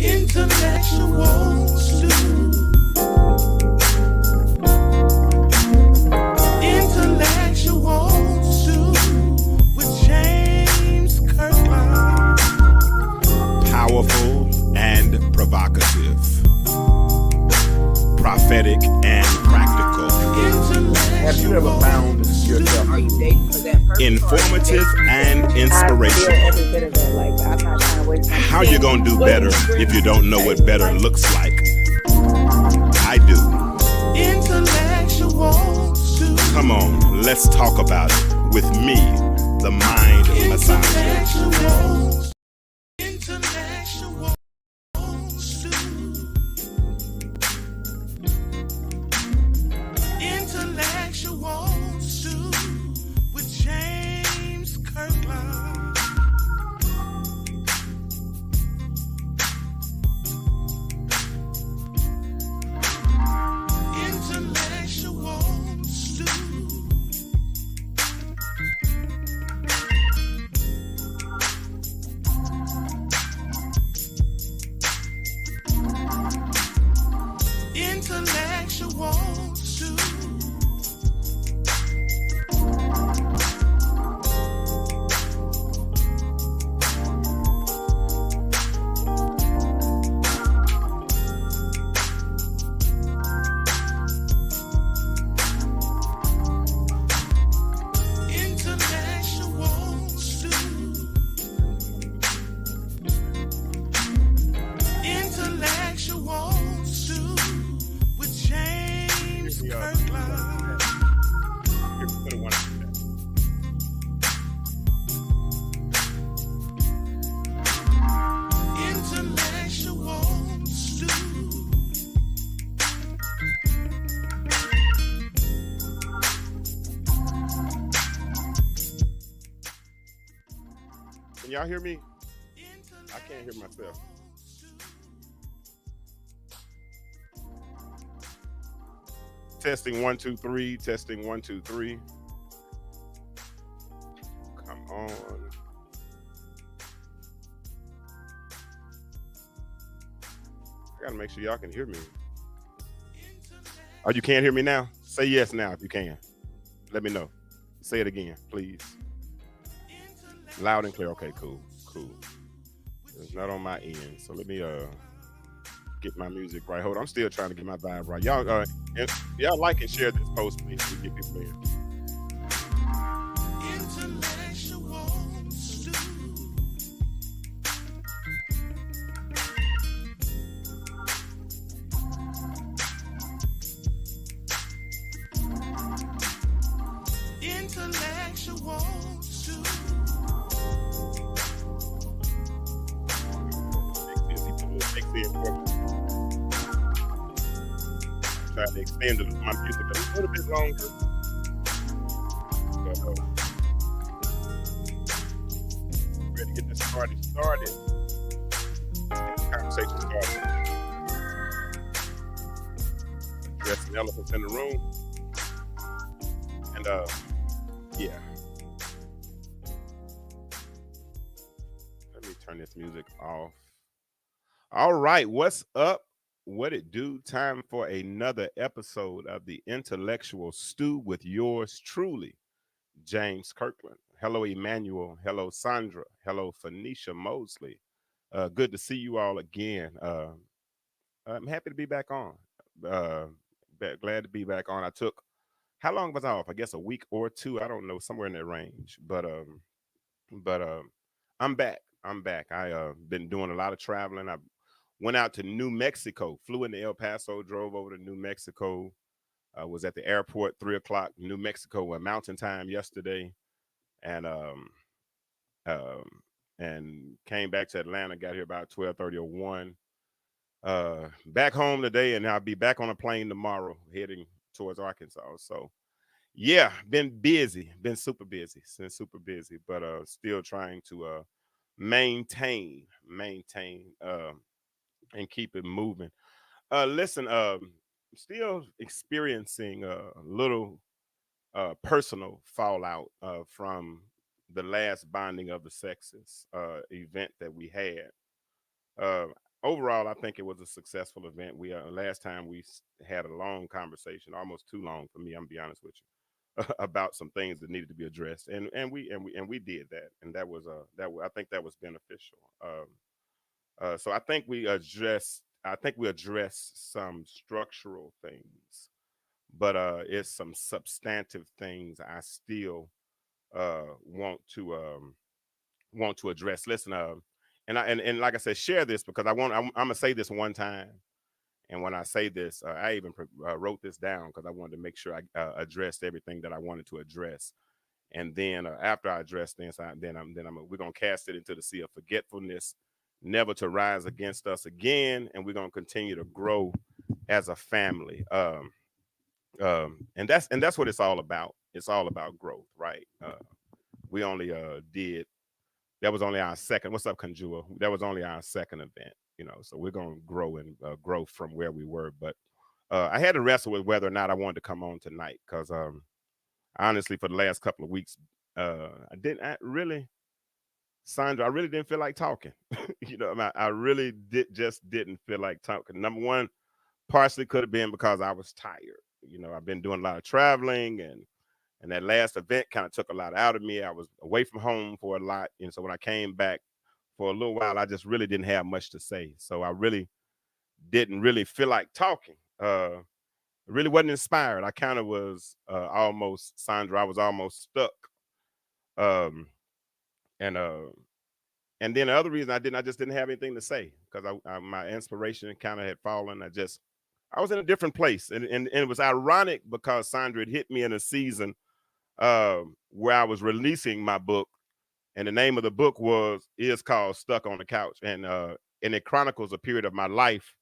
Intellectual stew. Intellectual stew with James Kirkland. Powerful and provocative, prophetic and practical, Have you ever found yourself? Are you dating for that purpose? informative and I feel inspirational. every bit of that. Like, I'm not trying to waste my time. How you gonna do better if you don't know what better looks like? I do. Intellectual stew. Come on, let's talk about it with me, the mind massager. Intellectual stew. Intellectual stew with James Kirkland. Intellectual stew. Intellectual stew. Intellectual stew. Intellectual stew with James Kirkland. Intellectual stew. Can y'all hear me? I can't hear myself. Testing 1 2 3. Testing 1 2 3. Come on. I gotta make sure y'all can hear me. Oh, you can't hear me now? Say yes now if you can. Let me know. Say it again, please. Loud and clear. Okay, cool. It's not on my end, so let me get my music right. Hold on, I'm still trying to get my vibe right. Y'all like and share this post, please. We get people in. Intellectual stew. Intellectual stew. Try to extend my music a little bit longer. Ready to get this party started. Get the conversation started. Addressing elephants in the room. And yeah. Let me turn this music off. All right, what's up? What it do? Time for another episode of the Intellectual Stew with yours truly, James Kirkland. Hello, Emmanuel. Hello, Sandra. Hello, Phoenicia Mosley. Good to see you all again. I'm happy to be back on. Glad to be back on. How long was I off? I guess a week or two. I don't know, somewhere in that range. But I'm back. I been doing a lot of traveling. I went out to New Mexico, flew into El Paso, drove over to New Mexico. Was at the airport 3:00 New Mexico Mountain Time yesterday, and and came back to Atlanta. Got here about 12:30 or 1. Back home today, and I'll be back on a plane tomorrow, heading towards Arkansas. So yeah, been super busy, but still trying to maintain and keep it moving. Listen, still experiencing a little personal fallout from the last bonding of the sexes event that we had. overall, I think it was a successful event. We last time we had a long conversation, almost too long for me. I'm gonna be honest with you, about some things that needed to be addressed, and we did that, and that was I think that was beneficial. So I think we addressed some structural things, but it's some substantive things I still want to address. Listen, and like I said, share this because I'm gonna say this one time, and when I say this, I even wrote this down because I wanted to make sure I addressed everything that I wanted to address. And then after I address this, we're gonna cast it into the sea of forgetfulness, never to rise against us again, and we're gonna continue to grow as a family. And that's what it's all about. It's all about growth, right? We only did that was only our second. What's up, Conjua? That was only our second event, So we're gonna grow and grow from where we were. But I had to wrestle with whether or not I wanted to come on tonight because honestly, for the last couple of weeks, Sandra, I really didn't feel like talking. I really didn't feel like talking. Number one, partially could have been because I was tired. I've been doing a lot of traveling and that last event kind of took a lot out of me. I was away from home for a lot. And so when I came back for a little while, I just really didn't have much to say. So I really didn't really feel like talking. Really wasn't inspired. I kind of was almost, Sandra, I was almost stuck. Um, and and then the other reason I just didn't have anything to say because my inspiration kind of had fallen. I was in a different place. And it was ironic because Sandra had hit me in a season where I was releasing my book, and the name of the book is called Stuck on the Couch, and it chronicles a period of my life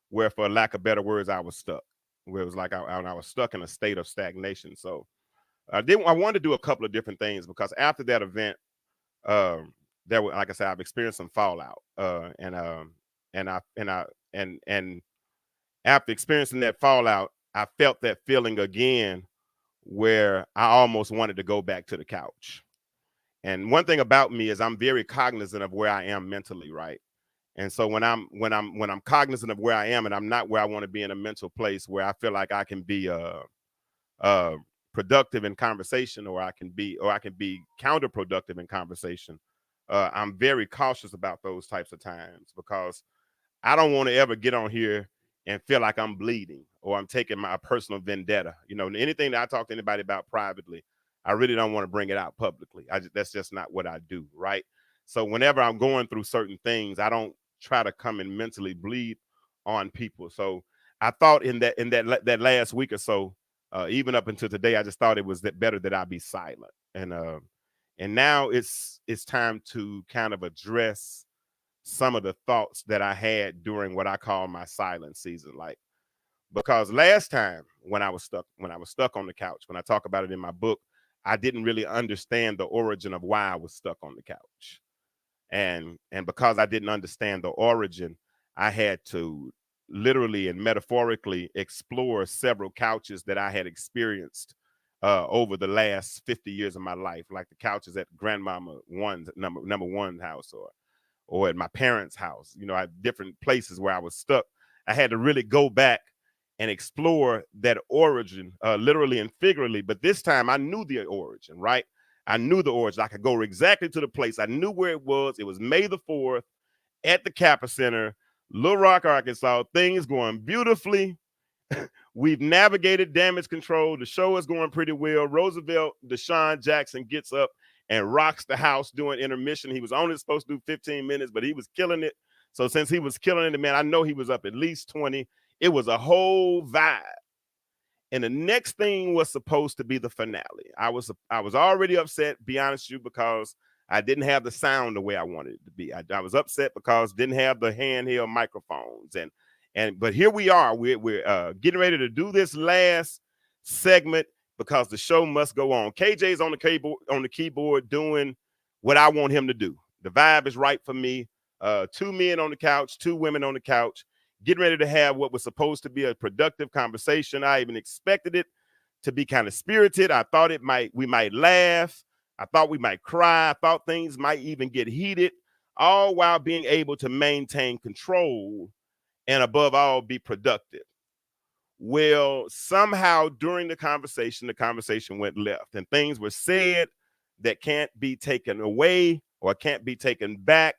where, for lack of better words, I was stuck. Where it was like I was stuck in a state of stagnation. So I wanted to do a couple of different things because after that event, like I said, I've experienced some fallout, and after experiencing that fallout, I felt that feeling again where I almost wanted to go back to the couch. And one thing about me is I'm very cognizant of where I am mentally, right? And so when I'm cognizant of where I am and I'm not where I want to be in a mental place where I feel like I can be productive in conversation, or I can be counterproductive in conversation, I'm very cautious about those types of times because I don't want to ever get on here and feel like I'm bleeding or I'm taking my personal vendetta. Anything that I talk to anybody about privately, I really don't want to bring it out publicly. That's just not what I do, right? So whenever I'm going through certain things, I don't try to come and mentally bleed on people. So I thought in that last week or so, even up until today, I just thought it was better that I be silent. And now it's time to kind of address some of the thoughts that I had during what I call my silent season. Like, because last time when I was stuck on the couch, when I talk about it in my book, I didn't really understand the origin of why I was stuck on the couch. And because I didn't understand the origin, I had to literally and metaphorically explore several couches that I had experienced over the last 50 years of my life, like the couches at grandmama number one house, or at my parents' house, at different places where I was stuck. I had to really go back and explore that origin, literally and figuratively. But this time I knew the origin, right? I knew the origin. I could go exactly to the place. I knew where it was. It was May the 4th at the Kappa Center, Little Rock, Arkansas. Things going beautifully. We've navigated damage control. The show is going pretty well. Roosevelt Deshaun Jackson gets up and rocks the house doing intermission. He was only supposed to do 15 minutes, but he was killing it. So since he was killing it, man, I know he was up at least 20. It was a whole vibe. And the next thing was supposed to be the finale. I was already upset, be honest with you, because I didn't have the sound the way I wanted it to be. I was upset because didn't have the handheld microphones. But here we are. We're getting ready to do this last segment because the show must go on. KJ's on the keyboard doing what I want him to do. The vibe is right for me. 2 men on the couch, 2 women on the couch, getting ready to have what was supposed to be a productive conversation. I even expected it to be kind of spirited. I thought we might laugh. I thought we might cry. I thought things might even get heated. all while being able to maintain control and above all be productive. Well, somehow during the conversation went left and things were said that can't be taken away or can't be taken back,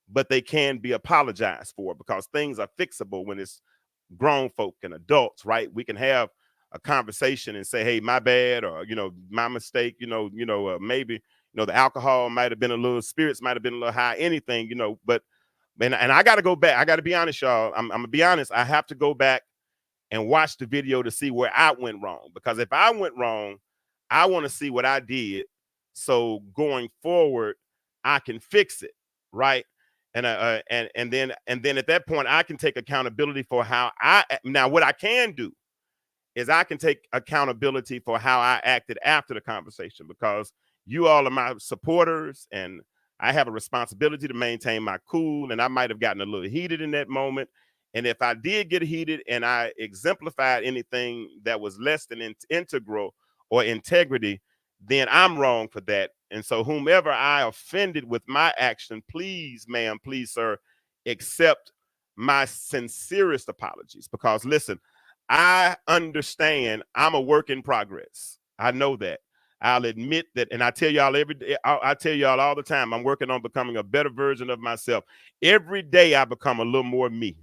but they can be apologized for because things are fixable when it's grown folk and adults, right? We can have a conversation and say, "Hey, my bad," or my mistake. Maybe the alcohol might have been a little, spirits might have been a little high, anything, But and I got to go back. I got to be honest, y'all. I'm gonna be honest. I have to go back and watch the video to see where I went wrong. Because if I went wrong, I want to see what I did. So going forward, I can fix it, right? And then at that point, I can take accountability for how now what I can do is I can take accountability for how I acted after the conversation, because you all are my supporters and I have a responsibility to maintain my cool. And I might have gotten a little heated in that moment. And if I did get heated and I exemplified anything that was less than integral or integrity, then I'm wrong for that. And so whomever I offended with my action, please, ma'am, please, sir, accept my sincerest apologies. Because listen, I understand I'm a work in progress. I know that. I'll admit that. And I tell y'all every day, I tell y'all all the time, I'm working on becoming a better version of myself. Every day I become a little more me.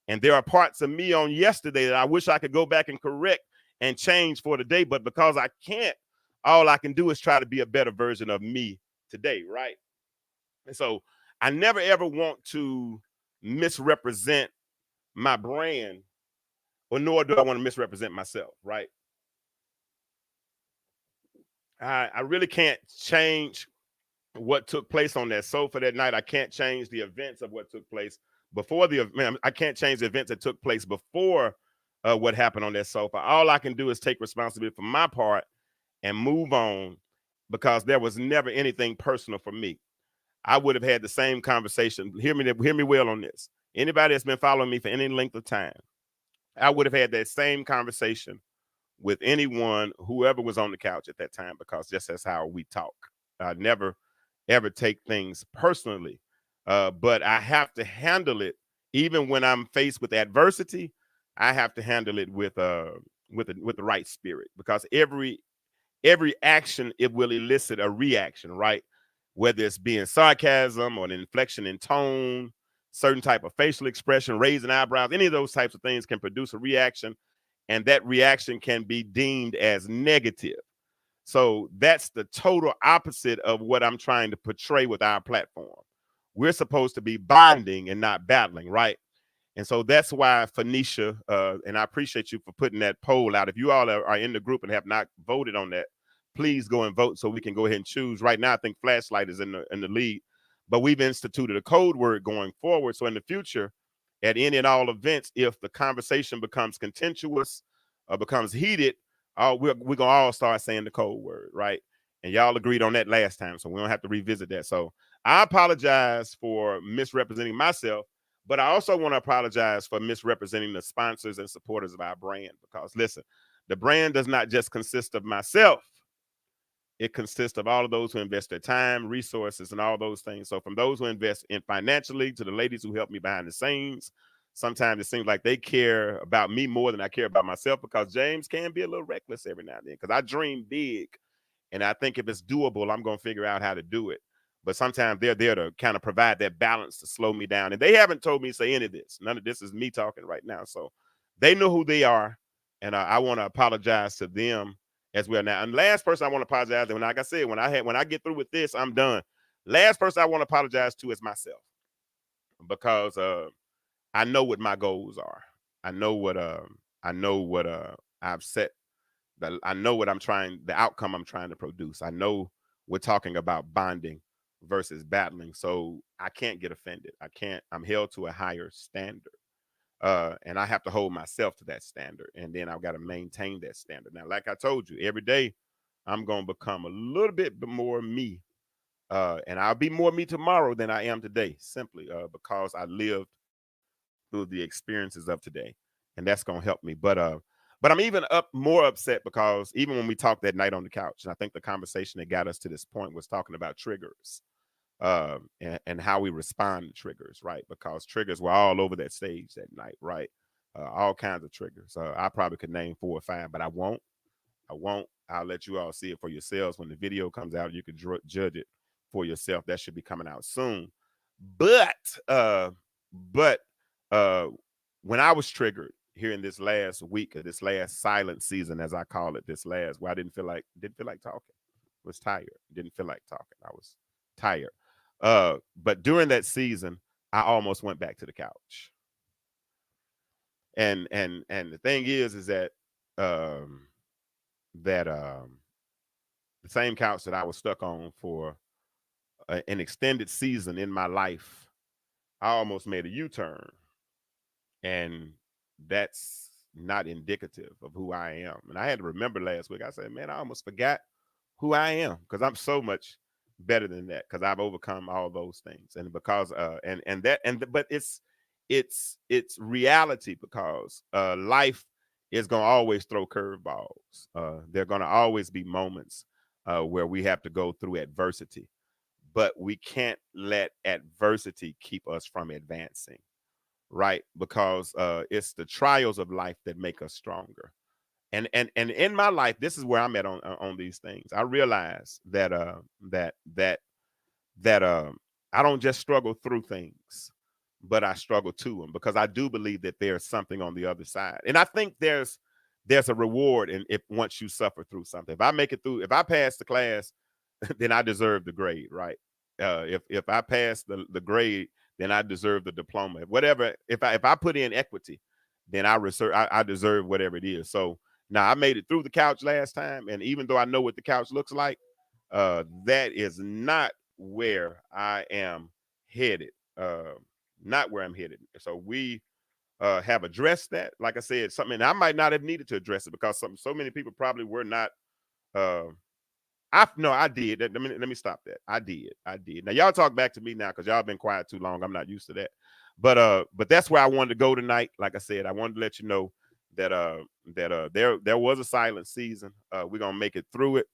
And there are parts of me on yesterday that I wish I could go back and correct and change for today. But because I can't, all I can do is try to be a better version of me today, right? And so I never, ever want to misrepresent my brand, or nor do I want to misrepresent myself, right? I really can't change what took place on that sofa that night. I can't change the events of what took place before the event. I can't change the events that took place before what happened on that sofa. All I can do is take responsibility for my part and move on, because there was never anything personal for me. I would have had the same conversation. Hear me well on this. Anybody that's been following me for any length of time, I would have had that same conversation with anyone, whoever was on the couch at that time, because just that's how we talk. I never, ever take things personally, but I have to handle it. Even when I'm faced with adversity, I have to handle it with the right spirit, because every action, it will elicit a reaction, right? Whether it's being sarcasm or an inflection in tone, certain type of facial expression, raising eyebrows, any of those types of things can produce a reaction, and that reaction can be deemed as negative. So that's the total opposite of what I'm trying to portray with our platform. We're supposed to be bonding and not battling, right? And so that's why Phoenicia, and I appreciate you for putting that poll out. If you all are in the group and have not voted on that, please go and vote so we can go ahead and choose. Right now, I think Flashlight is in the lead, but we've instituted a code word going forward. So in the future, at any and all events, if the conversation becomes contentious or becomes heated, we're gonna all start saying the code word, right? And y'all agreed on that last time, so we don't have to revisit that. So I apologize for misrepresenting myself, but I also want to apologize for misrepresenting the sponsors and supporters of our brand. Because listen, the brand does not just consist of myself. It consists of all of those who invest their time, resources, and all those things. So from those who invest in financially to the ladies who help me behind the scenes, sometimes it seems like they care about me more than I care about myself, because James can be a little reckless every now and then, because I dream big. And I think if it's doable, I'm going to figure out how to do it. But sometimes they're there to kind of provide that balance to slow me down. And they haven't told me to say any of this. None of this is me talking right now. So they know who they are. And I want to apologize to them as well. Now, and last person I want to apologize to, like I said, when I get through with this, I'm done. Last person I want to apologize to is myself, because I know what my goals are. I know what I've set. I know what the outcome I'm trying to produce. I know we're talking about bonding versus battling. So I can't get offended. I'm held to a higher standard. And I have to hold myself to that standard. And then I've got to maintain that standard. Now, like I told you, every day I'm going to become a little bit more me. And I'll be more me tomorrow than I am today, simply because I lived through the experiences of today. And that's going to help me. But I'm even more upset, because even when we talked that night on the couch, and I think the conversation that got us to this point was talking about triggers. and how we respond to triggers, right? Because triggers were all over that stage that night, right? All kinds of triggers. I probably could name 4 or 5, but I won't. I won't. I'll let you all see it for yourselves when the video comes out. You can judge it for yourself. That should be coming out soon. But but uh, when I was triggered here in this last week of this last silent season, as I call it, this last where I didn't feel like talking, was tired, didn't feel like talking. I was tired. But during that season, I almost went back to the couch. And the thing is that um that the same couch that I was stuck on for an extended season in my life, I almost made a U-turn, and that's not indicative of who I am. And I had to remember last week. I said, man, I almost forgot who I am because I'm so much better than that because I've overcome all those things, and because but it's reality because life is going to always throw curveballs. There are going to always be moments where we have to go through adversity, but we can't let adversity keep us from advancing, right? Because it's the trials of life that make us stronger. And in my life, this is where I'm at on these things. I realize that I don't just struggle through things, but I struggle to them because I do believe that there's something on the other side. And I think there's a reward in if once you suffer through something. If I make it through, if I pass the class, then I deserve the grade, right? If I pass the grade, then I deserve the diploma. Whatever, if I put in equity, then I deserve whatever it is. So now I made it through the couch last time, and even though I know what the couch looks like, that is not where I am headed. Not where I'm headed. So we have addressed that. Like I said, something I might not have needed to address it because so many people probably were not. I did. Let me stop that. I did. Now y'all talk back to me now because y'all been quiet too long. I'm not used to that. But that's where I wanted to go tonight. Like I said, I wanted to let you know that there was a silent season. We're gonna make it through it.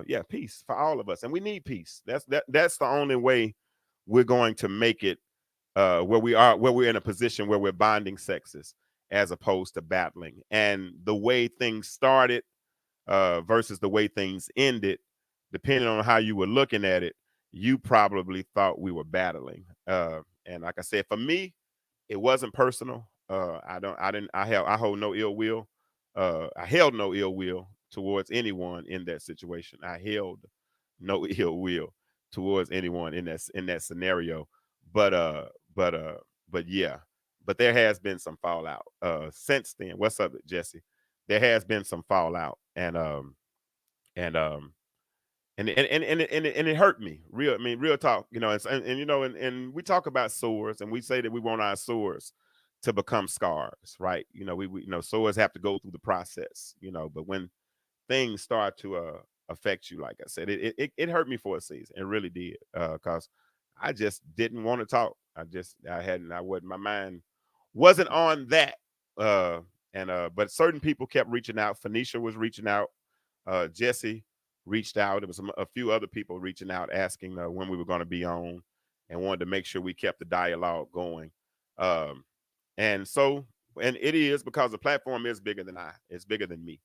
Yeah, peace for all of us, and we need peace. That's the only way we're going to make it where we're in a position where we're bonding sexes as opposed to battling. And the way things started versus the way things ended, depending on how you were looking at it, you probably thought we were battling. And like I said, for me, it wasn't personal. I hold no ill will. I held no ill will towards anyone in that situation. I held no ill will towards anyone in that scenario. But yeah, but there has been some fallout since then. What's up, Jesse? There has been some fallout, and it hurt me. Real talk. You know, and we talk about sores, and we say that we want our sores to become scars, right? You know, we sores have to go through the process. You know, but when things start to affect you, like I said, it hurt me for a season. It really did, because I just didn't want to talk. My mind wasn't on that. But certain people kept reaching out. Phoenicia was reaching out. Jesse reached out. There was a few other people reaching out, asking when we were going to be on, and wanted to make sure we kept the dialogue going. And it is because the platform is bigger than it's bigger than me.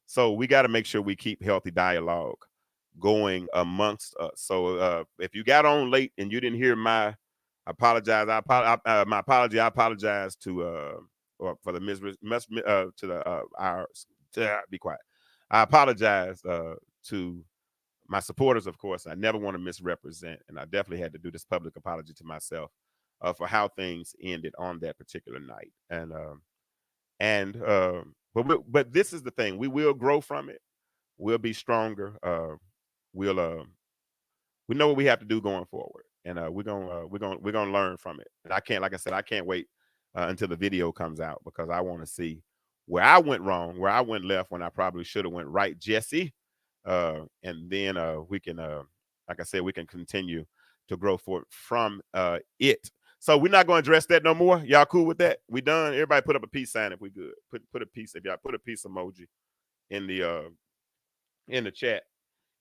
So we got to make sure we keep healthy dialogue going amongst us. So if you got on late and you didn't hear my apologize, my apology. I apologize to for be quiet. I apologize to my supporters, of course. I never want to misrepresent, and I definitely had to do this public apology to myself for how things ended on that particular night. But this is the thing: we will grow from it. We'll be stronger. We know what we have to do going forward, and we're gonna learn from it. And like I said, I can't wait until the video comes out because I want to see where I went wrong, where I went left when I probably should have went right, Jesse. And then we can, like I said, we can continue to grow from it. So we're not going to address that no more. Y'all cool with that? We done. Everybody put up a peace sign if we good. Put a peace. If y'all put a peace emoji in the chat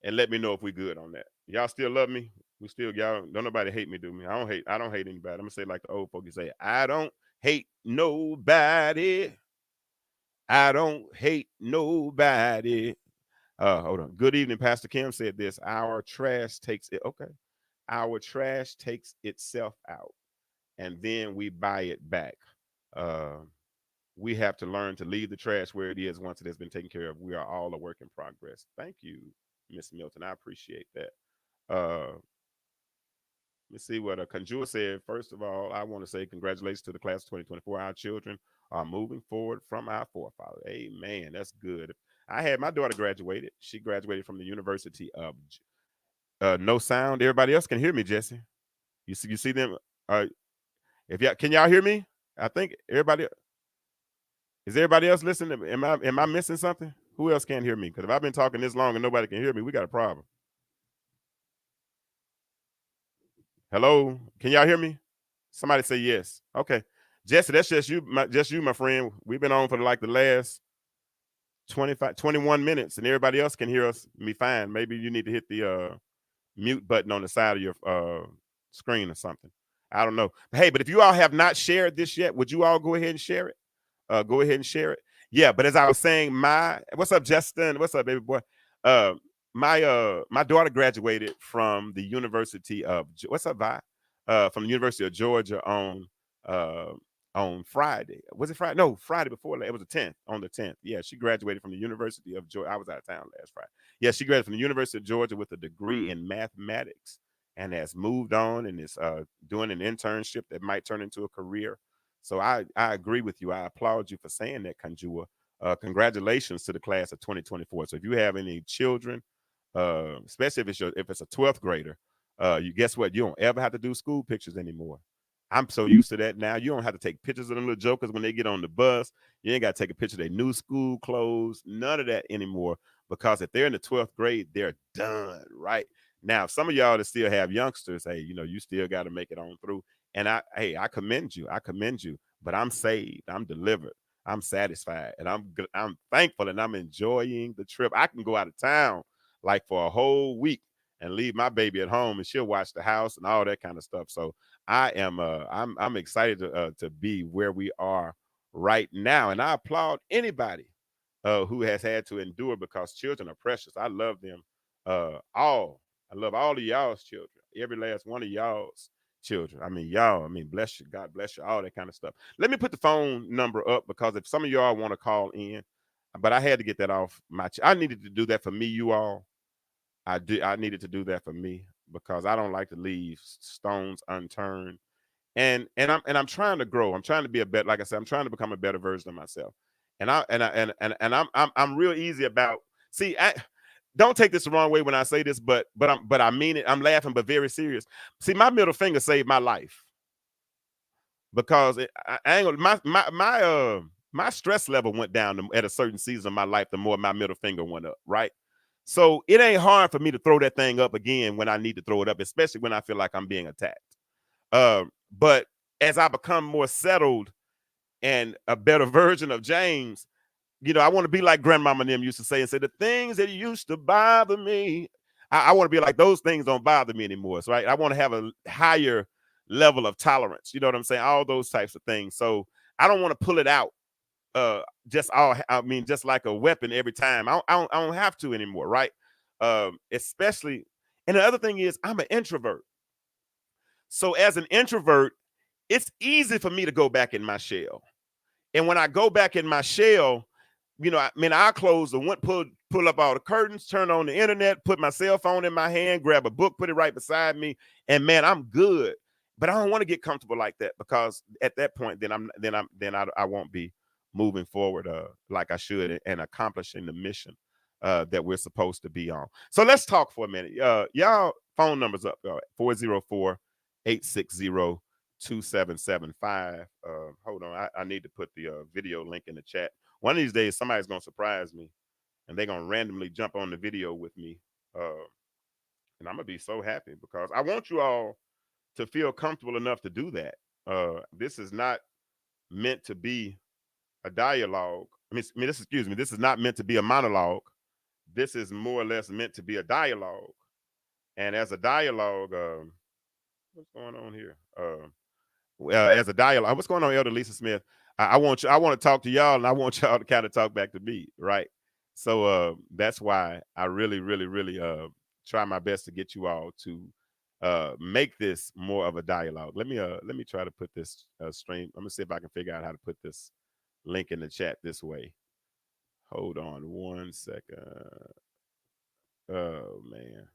and let me know if we good on that. Y'all still love me? We still y'all don't nobody hate me, do me? I don't hate anybody. I'm gonna say like the old folks say, I don't hate nobody. I don't hate nobody. Hold on. Good evening, Pastor Kim said this. Our trash takes it. Okay. Our trash takes itself out and then we buy it back. Uh, we have to learn to leave the trash where it is once it has been taken care of. We are all a work in progress. Thank you, Miss Milton. I appreciate that. Let's see what a Conjure said. First of all, I want to say congratulations to the class of 2024. Our children are moving forward from our forefather. Amen. That's good. I had my daughter graduated. She graduated from the University of No Sound. Everybody else can hear me, Jesse. You see them? If y'all can y'all hear me? I think everybody is everybody else listening? Am I missing something? Who else can't hear me? Because if I've been talking this long and nobody can hear me, we got a problem. Hello, can y'all hear me? Somebody say yes. Okay, Jesse, that's just you, my friend. We've been on for like the last 21 minutes, and everybody else can hear me fine. Maybe you need to hit the mute button on the side of your screen or something. I don't know. Hey, but if you all have not shared this yet, would you all go ahead and share it? Go ahead and share it. Yeah, but as I was saying, what's up, Justin? What's up, baby boy? My daughter graduated from the University of what's up, Vi? From the University of Georgia on Friday. Was it Friday? No, Friday before that. It was the 10th. On the 10th. Yeah, she graduated from the University of Georgia. I was out of town last Friday. Yeah, she graduated from the University of Georgia with a degree in mathematics and has moved on and is doing an internship that might turn into a career. So I agree with you. I applaud you for saying that, Conjure. Congratulations to the class of 2024. So if you have any children, especially if it's a 12th grader, you guess what? You don't ever have to do school pictures anymore. I'm so used to that now. You don't have to take pictures of them little jokers when they get on the bus. You ain't got to take a picture of their new school clothes. None of that anymore. Because if they're in the 12th grade, they're done, right? Now, some of y'all that still have youngsters, hey, you still got to make it on through. And I commend you. I commend you. But I'm saved. I'm delivered. I'm satisfied. And I'm thankful and I'm enjoying the trip. I can go out of town like for a whole week and leave my baby at home and she'll watch the house and all that kind of stuff. So I'm excited to be where we are right now. And I applaud anybody who has had to endure because children are precious. I love them all. I love all of y'all's children, every last one of y'all's children. I mean, bless you. God bless you, all that kind of stuff. Let me put the phone number up because if some of y'all want to call in, but I had to get that off I needed to do that for me, you all. I needed to do that for me because I don't like to leave stones unturned. And I'm trying to grow. I'm trying to be a better, like I said, I'm trying to become a better version of myself. I'm real easy about I don't take this the wrong way when I say this, but I mean it. I'm laughing, but very serious. See, my middle finger saved my life because my stress level went down at a certain season of my life. The more my middle finger went up, right? So it ain't hard for me to throw that thing up again when I need to throw it up, especially when I feel like I'm being attacked. But as I become more settled and a better version of James, I want to be like grandmama and them used to say and say, the things that used to bother me, I want to be like those things don't bother me anymore. So, right? I want to have a higher level of tolerance. You know what I'm saying? All those types of things. So I don't want to pull it out. Just like a weapon every time. I don't have to anymore, right? Especially, and the other thing is I'm an introvert. So as an introvert, it's easy for me to go back in my shell. And when I go back in my shell, I close pull up all the curtains, turn on the internet, put my cell phone in my hand, grab a book, put it right beside me, and man, I'm good. But I don't want to get comfortable like that because at that point, then I won't be moving forward like I should and accomplishing the mission that we're supposed to be on. So let's talk for a minute. Y'all phone numbers up 404-860-2775. Hold on, I need to put the video link in the chat. One of these days, somebody's gonna surprise me, and they're gonna randomly jump on the video with me, and I'm gonna be so happy because I want you all to feel comfortable enough to do that. This is not meant to be a dialogue. This is not meant to be a monologue. This is more or less meant to be a dialogue. And as a dialogue, what's going on here? As a dialogue, what's going on, Elder Lisa Smith? I want you. I want to talk to y'all, and I want y'all to kind of talk back to me, right? So that's why I really, really, really try my best to get you all to make this more of a dialogue. Let me try to put this stream. I'm gonna see if I can figure out how to put this link in the chat this way. Hold on 1 second. Oh man.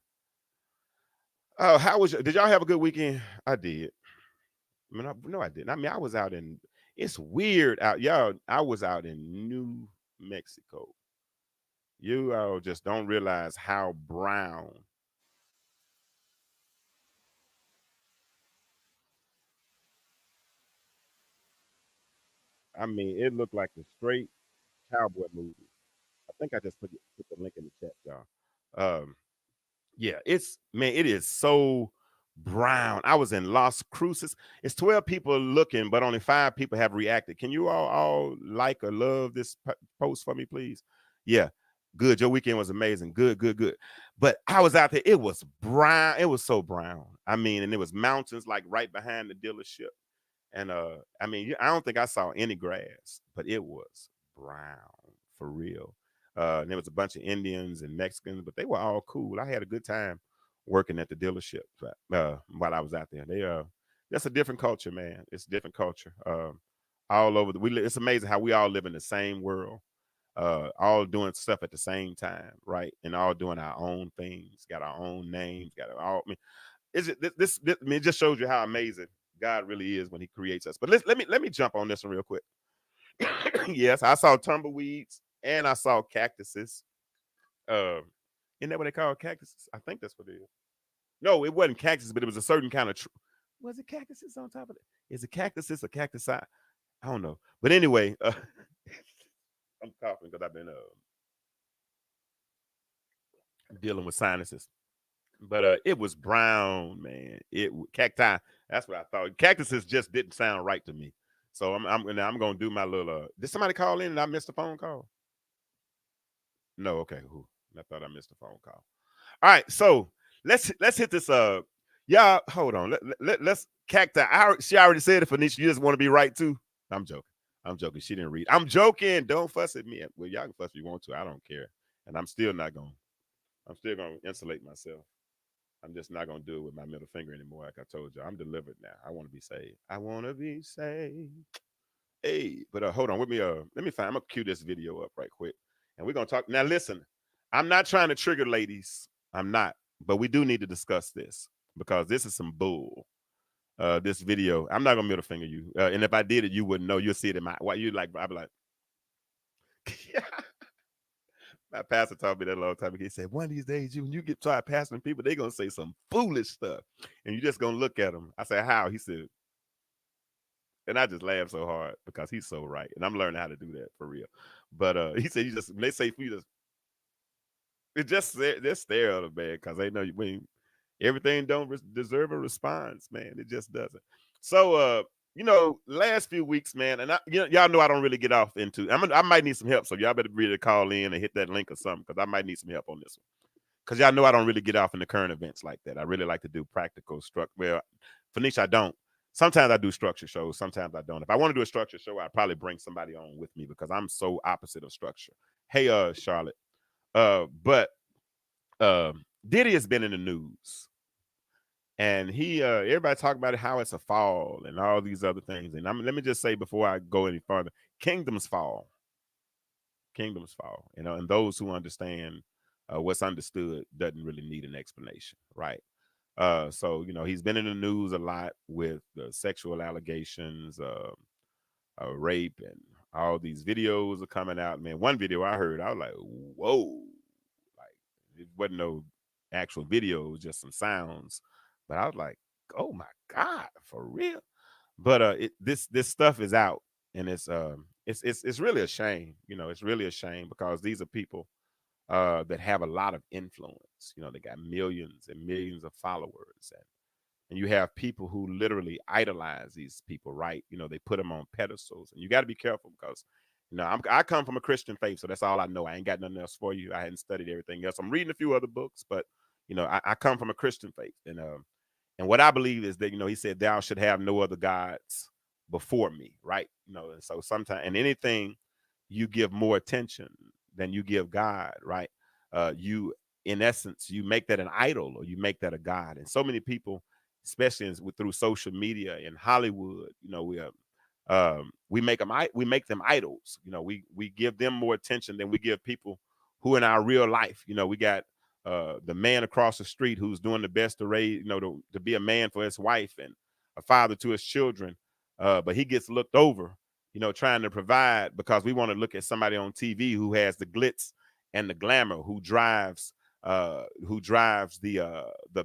Oh, how was did y'all have a good weekend? I did. I mean, no, I didn't. I mean, I was out in. It's weird out, y'all. I was out in New Mexico. You all just don't realize how brown. I mean, it looked like a straight cowboy movie. I think I just put the link in the chat, y'all. Yeah, it's man, it is so brown. I was in Las Cruces. It's 12 people looking, but only 5 people have reacted. Can you all like or love this post for me, please? Yeah, good. Your weekend was amazing. Good, good, good. But I was out there. It was brown. It was so brown. I mean, and there was mountains like right behind the dealership. And I mean, I don't think I saw any grass, but it was brown for real. And there was a bunch of Indians and Mexicans, but they were all cool. I had a good time working at the dealership while I was out there. That's a different culture, man. It's a different culture. All over it's amazing how we all live in the same world, all doing stuff at the same time, right? And all doing our own things, got our own names, got our all. I mean, is it this I mean, it just shows you how amazing God really is when He creates us. But let me jump on this one real quick. Yes, I saw tumbleweeds and I saw cactuses. Uh, isn't that what they call cactuses? I think that's what it is. No, it wasn't cactus, but it was a certain kind of. Was it cactuses on top of it? Is it cactuses or cactus? I don't know. But anyway, I'm coughing because I've been dealing with sinuses. But it was brown, man. Cacti. That's what I thought. Cactuses just didn't sound right to me. So I'm gonna do my little. Did somebody call in and I missed a phone call? No, okay. Who? I thought I missed a phone call. All right, so let's hit this. Y'all, hold on. Let's cacti. She already said it, Phoenicia. You just want to be right too. I'm joking. I'm joking. She didn't read. I'm joking. Don't fuss at me. Well, y'all can fuss if you want to. I don't care. And I'm still not going. I'm still going to insulate myself. I'm just not going to do it with my middle finger anymore. Like I told you, I'm delivered now. I want to be saved. I want to be saved. Hey, but hold on. Let me find. I'm gonna cue this video up right quick, and we're gonna talk. Now, listen. I'm not trying to trigger ladies. I'm not, but we do need to discuss this because this is some bull. This video. I'm not gonna middle finger you, and if I did it, you wouldn't know. You'll see it in my. Why you like? I'd be like. My pastor taught me that a long time ago. He said, one of these days, when you get tired pastoring people, they're going to say some foolish stuff. And you're just going to look at them. I said, how? He said, and I just laughed so hard because he's so right. And I'm learning how to do that for real. But he said, when they say you just stare at them, man, because they know when everything don't deserve a response, man. It just doesn't. So, last few weeks, man, and y'all know I don't really get off into. I might need some help, so y'all better be ready to call in and hit that link or something because I might need some help on this one. Because y'all know I don't really get off in the current events like that. I really like to do practical structure. Well, Phoenicia, I don't. Sometimes I do structure shows. Sometimes I don't. If I want to do a structure show, I'd probably bring somebody on with me because I'm so opposite of structure. Hey, Charlotte. But Diddy has been in the news. And everybody talk about it, how it's a fall and all these other things. And let me just say before I go any further, kingdoms fall. Kingdoms fall. And those who understand what's understood doesn't really need an explanation, right? So he's been in the news a lot with sexual allegations, rape, and all these videos are coming out. Man, one video I heard, I was like, whoa, like it wasn't no actual video, it was just some sounds. But I was like, oh my God, for real. But this stuff is out, and it's really a shame. It's really a shame because these are people that have a lot of influence. They got millions and millions of followers, and you have people who literally idolize these people, right? They put them on pedestals, and you got to be careful because I come from a Christian faith, so that's all I know. I ain't got nothing else for you. I hadn't studied everything else. I'm reading a few other books, but You know, I come from a Christian faith, and what I believe is that, you know, he said, "Thou should have no other gods before me," right? You know, and so sometimes, and anything you give more attention than you give God, right? You, in essence, you make that an idol, or you make that a god. And so many people, especially through social media in Hollywood, you know, we make them idols. You know, we give them more attention than we give people who in our real life. You know, we got the man across the street who's doing the best to raise, you know, to be a man for his wife and a father to his children, but he gets looked over, you know, trying to provide, because we want to look at somebody on TV who has the glitz and the glamour, who drives the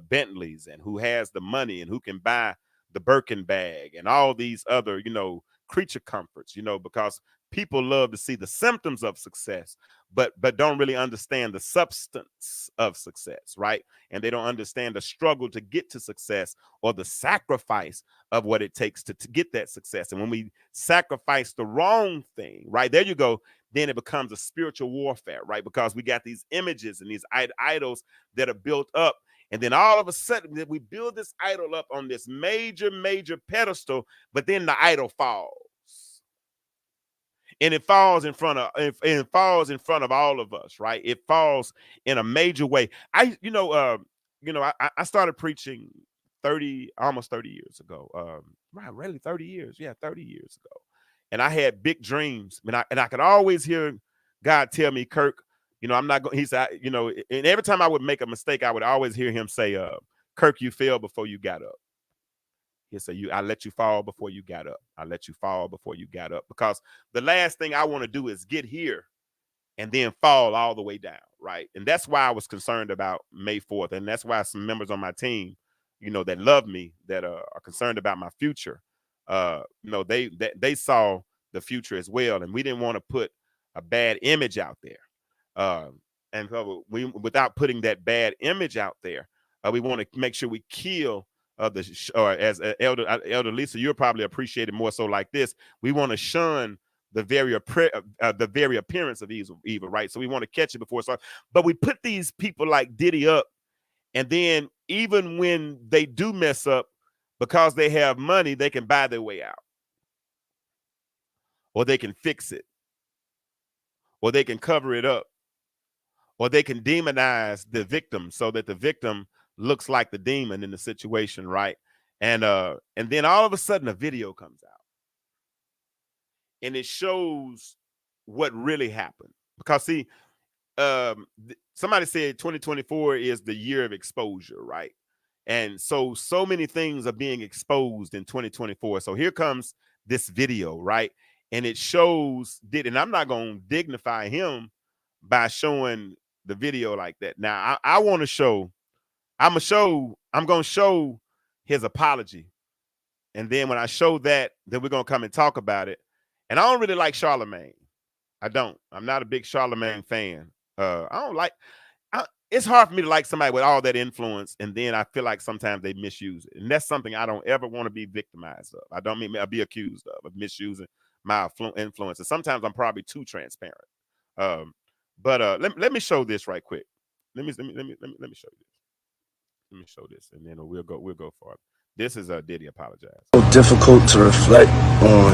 Bentleys, and who has the money, and who can buy the Birkin bag and all these other, you know, creature comforts, you know, because people love to see the symptoms of success, but don't really understand the substance of success, right? And they don't understand the struggle to get to success, or the sacrifice of what it takes to get that success. And when we sacrifice the wrong thing, right, there you go, then it becomes a spiritual warfare, right? Because we got these images and these idols that are built up. And then all of a sudden we build this idol up on this major pedestal, but then the idol falls. And it falls in front of all of us, right? It falls in a major way. I started preaching almost 30 years ago. Right, really 30 years. Yeah, 30 years ago. And I had big dreams. And I could always hear God tell me, "Kirk, you know, I'm not going," he said, you know, and every time I would make a mistake, I would always hear him say, "Kirk, you fell before you got up." He said, "I let you fall before you got up. I let you fall before you got up." Because the last thing I want to do is get here and then fall all the way down, right? And that's why I was concerned about May 4th. And that's why some members on my team, you know, that love me, that are concerned about my future, you know, they saw the future as well. And we didn't want to put a bad image out there. And so without putting that bad image out there, we want to make sure we kill as Elder Lisa, you'll probably appreciate it more so like this. We want to shun the very appearance of evil, right? So we want to catch it before it starts. But we put these people like Diddy up, and then even when they do mess up, because they have money, they can buy their way out, or they can fix it, or they can cover it up, or they can demonize the victim so that the victim looks like the demon in the situation, right? And then all of a sudden a video comes out, and it shows what really happened. Because see, somebody said 2024 is the year of exposure, right? And so many things are being exposed in 2024. So here comes this video, right? And it shows and I'm not going to dignify him by showing the video like that. Now I want to show, I'm going to show his apology. And then when I show that, then we're going to come and talk about it. And I don't really like Charlemagne. I'm not a big Charlemagne fan. It's hard for me to like somebody with all that influence, and then I feel like sometimes they misuse it. And that's something I don't ever want to be victimized of. I don't mean I'll be accused of misusing my influence. And sometimes I'm probably too transparent. But let me show this right quick. Let me show you this. Let me show this, and then we'll go farther. This is Diddy apologize. So difficult to reflect on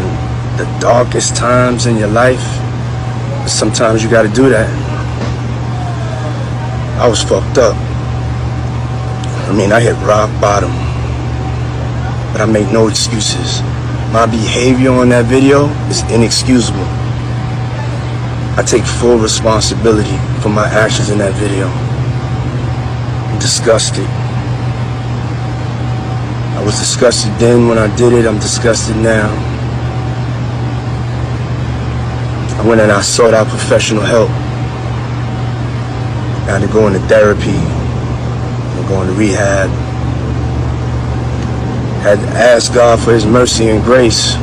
the darkest times in your life. But sometimes you got to do that. I was fucked up. I mean, I hit rock bottom, but I make no excuses. My behavior on that video is inexcusable. I take full responsibility for my actions in that video. I'm disgusted. I was disgusted then when I did it. I'm disgusted now. I went and I sought out professional help. I had to go into therapy. I'm going to rehab. Had to ask God for his mercy and grace.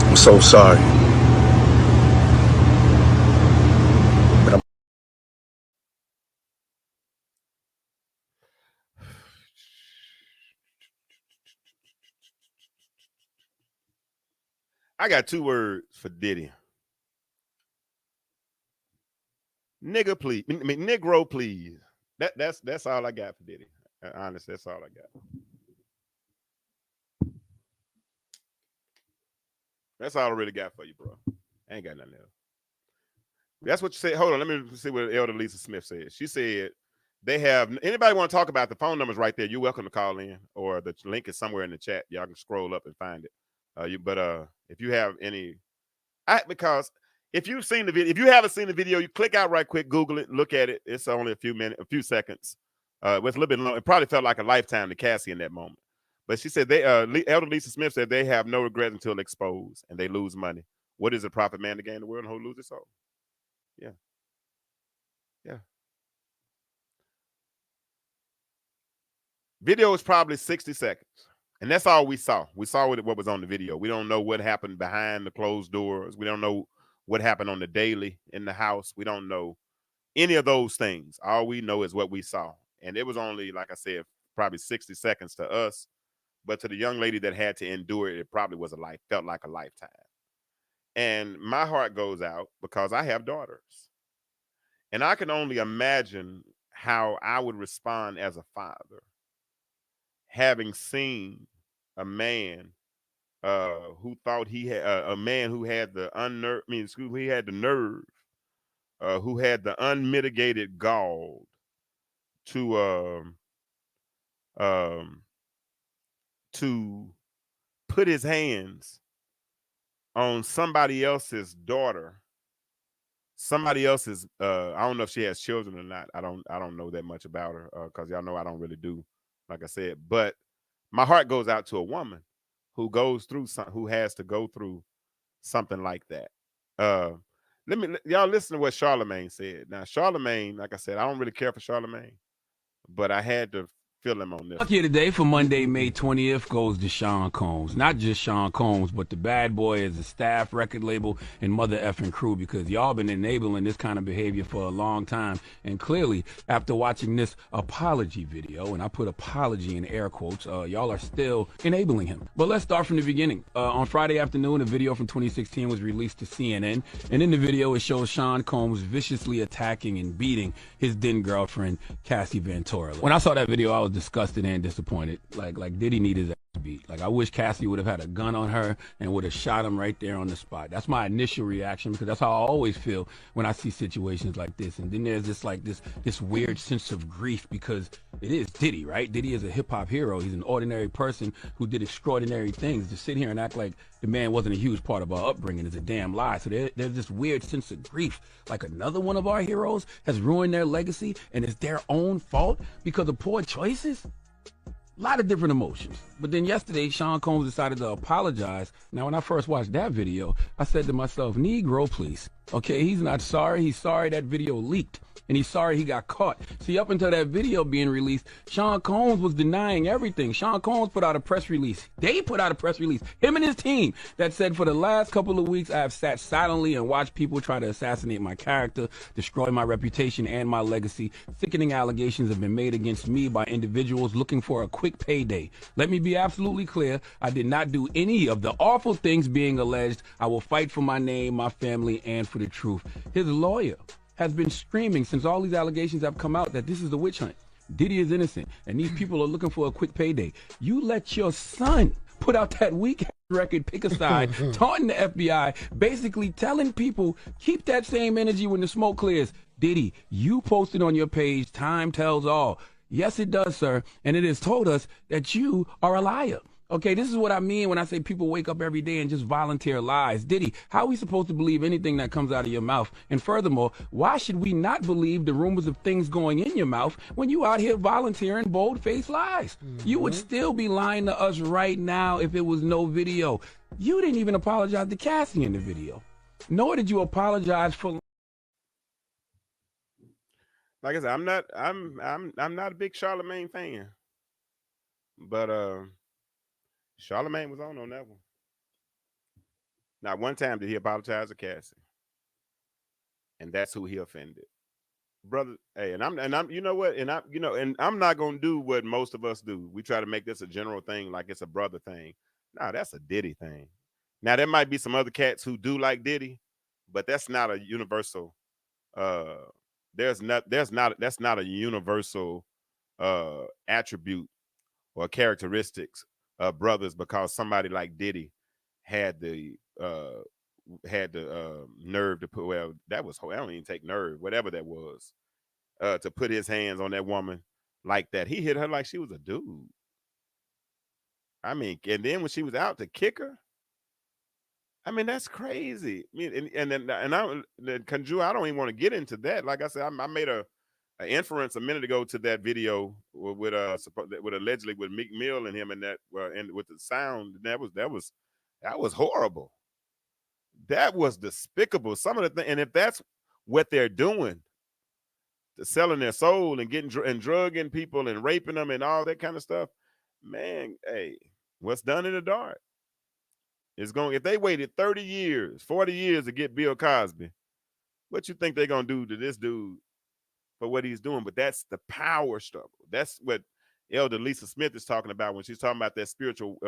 I'm so sorry. I got two words for Diddy. Nigga, please. I mean, Negro, please. That's all I got for Diddy. Honestly, that's all I got. That's all I really got for you, bro. I ain't got nothing else. That's what you said. Hold on, let me see what Elder Lisa Smith said. She said they have. Anybody want to talk about the phone numbers right there? You're welcome to call in, or the link is somewhere in the chat. Y'all can scroll up and find it. If you have any, because if you've seen the video, if you haven't seen the video, you click out right quick, Google it, look at it. It's only a few seconds. It was a little bit long. It probably felt like a lifetime to Cassie in that moment. But she said Elder Lisa Smith said they have no regrets until exposed and they lose money. What is a profit man to gain the world and who lose his soul? Yeah. Yeah. Video is probably 60 seconds. And that's all we saw. We saw what was on the video. We don't know what happened behind the closed doors. We don't know what happened on the daily in the house. We don't know any of those things. All we know is what we saw. And it was only, like I said, probably 60 seconds to us. But to the young lady that had to endure it, it probably felt like a lifetime. And my heart goes out because I have daughters. And I can only imagine how I would respond as a father, having seen a man who thought he had a man who had the nerve, who had the unmitigated gall to put his hands on somebody else's daughter, somebody else's. I don't know if she has children or not. I don't know that much about her because y'all know I don't really do, like I said. But my heart goes out to a woman who has to go through something like that. Y'all listen to what Charlamagne said. Now, Charlamagne, like I said, I don't really care for Charlamagne, but I had to feel him on this. Here today for Monday, May 20th goes to Sean Combs. Not just Sean Combs, but the bad boy as a staff, record label, and mother effing crew, because y'all been enabling this kind of behavior for a long time. And clearly, after watching this apology video, and I put apology in air quotes, y'all are still enabling him. But let's start from the beginning. On Friday afternoon, a video from 2016 was released to CNN. And in the video, it shows Sean Combs viciously attacking and beating his then girlfriend, Cassie Ventura. When I saw that video, I was disgusted and disappointed. Like Diddy need his ass beat. Like, I wish Cassie would have had a gun on her and would have shot him right there on the spot. That's my initial reaction, because that's how I always feel when I see situations like this. And then there's this weird sense of grief, because it is Diddy, right? Diddy is a hip-hop hero. He's an ordinary person who did extraordinary things. To sit here and act like the man wasn't a huge part of our upbringing is a damn lie. So there's this weird sense of grief. Like, another one of our heroes has ruined their legacy, and it's their own fault because of poor choices? A lot of different emotions. But then yesterday, Sean Combs decided to apologize. Now, when I first watched that video, I said to myself, Negro, please. Okay, he's not sorry. He's sorry that video leaked. And he's sorry he got caught. See, up until that video being released, Sean Combs was denying everything. Sean Combs put out a press release. They put out a press release, him and his team, that said, for the last couple of weeks, I have sat silently and watched people try to assassinate my character, destroy my reputation and my legacy. Sickening allegations have been made against me by individuals looking for a quick payday. Let me be absolutely clear. I did not do any of the awful things being alleged. I will fight for my name, my family, and for the truth. His lawyer has been screaming since all these allegations have come out that this is a witch hunt. Diddy is innocent, and these people are looking for a quick payday. You let your son put out that weak record, Pick a Side, taunting the FBI, basically telling people, keep that same energy when the smoke clears. Diddy, you posted on your page, time tells all. Yes, it does, sir, and it has told us that you are a liar. Okay, this is what I mean when I say people wake up every day and just volunteer lies. Diddy, how are we supposed to believe anything that comes out of your mouth? And furthermore, why should we not believe the rumors of things going in your mouth when you out here volunteering bold-faced lies? You would still be lying to us right now if it was no video. You didn't even apologize to Cassie in the video. Nor did you apologize for... Like I said, I'm not a big Charlamagne fan. But Charlamagne was on that one. Not one time did he apologize to Cassie, and that's who he offended, brother. Hey, and I'm, you know what, and I'm not gonna do what most of us do. We try to make this a general thing, like it's a brother thing. Nah, that's a Diddy thing. Now there might be some other cats who do like Diddy, but that's not a universal that's not a universal attribute or characteristics of brothers, because somebody like Diddy had the nerve to put, well, that was, I don't even take nerve, whatever that was, to put his hands on that woman like that. He hit her like she was a dude. I mean, and then when she was out to kick her, I mean, that's crazy. I mean, Conjure, I don't even want to get into that. Like I said, I made a inference a minute ago to that video with allegedly with Meek Mill and him, and that and with the sound, that was horrible. That was despicable. Some of the things, and if that's what they're doing, selling their soul and getting and drugging people and raping them and all that kind of stuff, man, hey, what's done in the dark is going. If they waited 30 years, 40 years to get Bill Cosby, what you think they're gonna do to this dude for what he's doing? But that's the power struggle. That's what Elder Lisa Smith is talking about when she's talking about that spiritual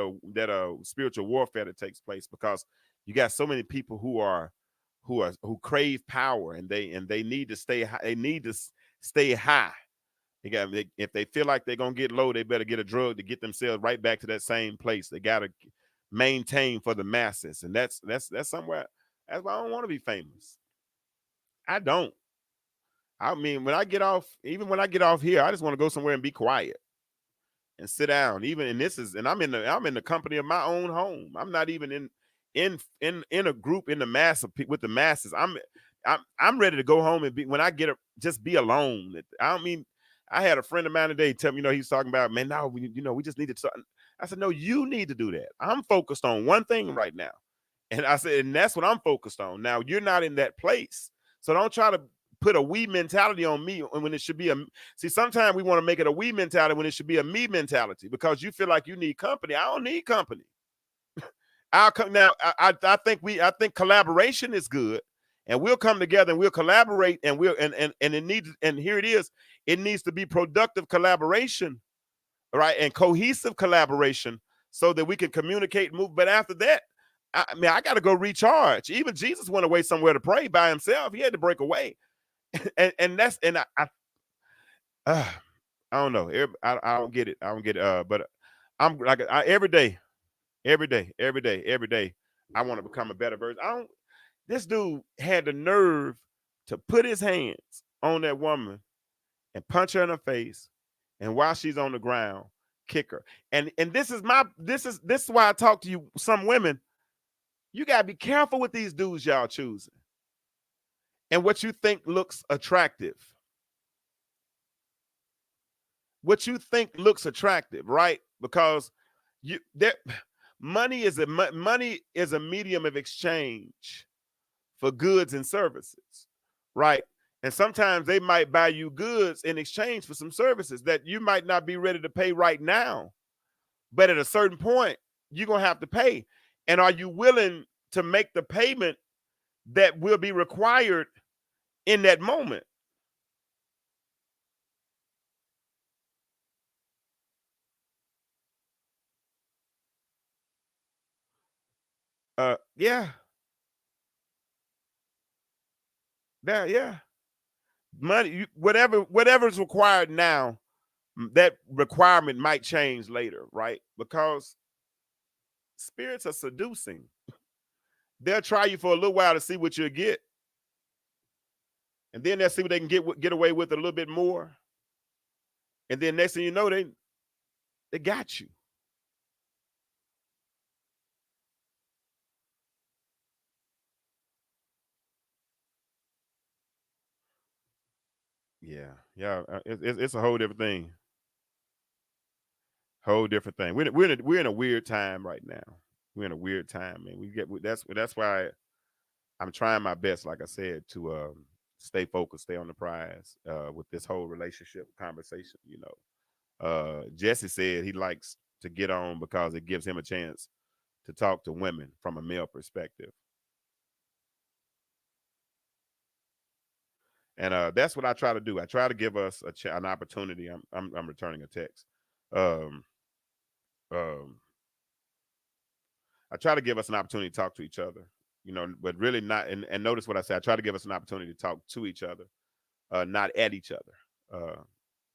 warfare that takes place, because you got so many people who crave power, and they need to stay high. They need to stay high. If they feel like they're gonna get low, they better get a drug to get themselves right back to that same place. They gotta maintain for the masses, and that's somewhere. That's why I don't want to be famous. I don't. I mean, even when I get off here, I just want to go somewhere and be quiet and sit down. I'm in the company of my own home. I'm not even in a group in the mass of with the masses. I'm ready to go home and just be alone. I don't mean, I had a friend of mine today tell me, he's talking about, man, no, we just need to start. I said, no, you need to do that. I'm focused on one thing right now. And I said, and that's what I'm focused on. Now, you're not in that place. So don't try to put a we mentality on me when it should be sometimes we want to make it a we mentality when it should be a me mentality, because you feel like you need company. I don't need company. I think collaboration is good, and we'll come together and we'll collaborate, and here it is. It needs to be productive collaboration, right? And cohesive collaboration, so that we can communicate and move. But after that, I got to go recharge. Even Jesus went away somewhere to pray by himself. He had to break away. I don't know. I don't get it. I don't get it. But I'm like, every day, I want to become a better version. This dude had the nerve to put his hands on that woman and punch her in the face, and while she's on the ground, kick her. And this is why I talk to you, some women. You gotta be careful with these dudes y'all choosing and what you think looks attractive. Right? Because money is a medium of exchange for goods and services, right? And sometimes they might buy you goods in exchange for some services that you might not be ready to pay right now, but at a certain point you're gonna have to pay. And are you willing to make the payment that will be required in that moment? Yeah. Money, whatever's required now, that requirement might change later, right? Because spirits are seducing. They'll try you for a little while to see what you'll get, and then they'll see what they can get away with a little bit more, and then next thing you know, they got you. Yeah, it's a whole different thing. Whole different thing. We're in a weird time right now. We're in a weird time, man. That's why I'm trying my best, like I said, to stay focused, stay on the prize with this whole relationship conversation. Jesse said he likes to get on because it gives him a chance to talk to women from a male perspective. And that's what I try to do. I try to give us an opportunity. I'm returning a text. I try to give us an opportunity to talk to each other, but really not. And notice what I said. I try to give us an opportunity to talk to each other, not at each other.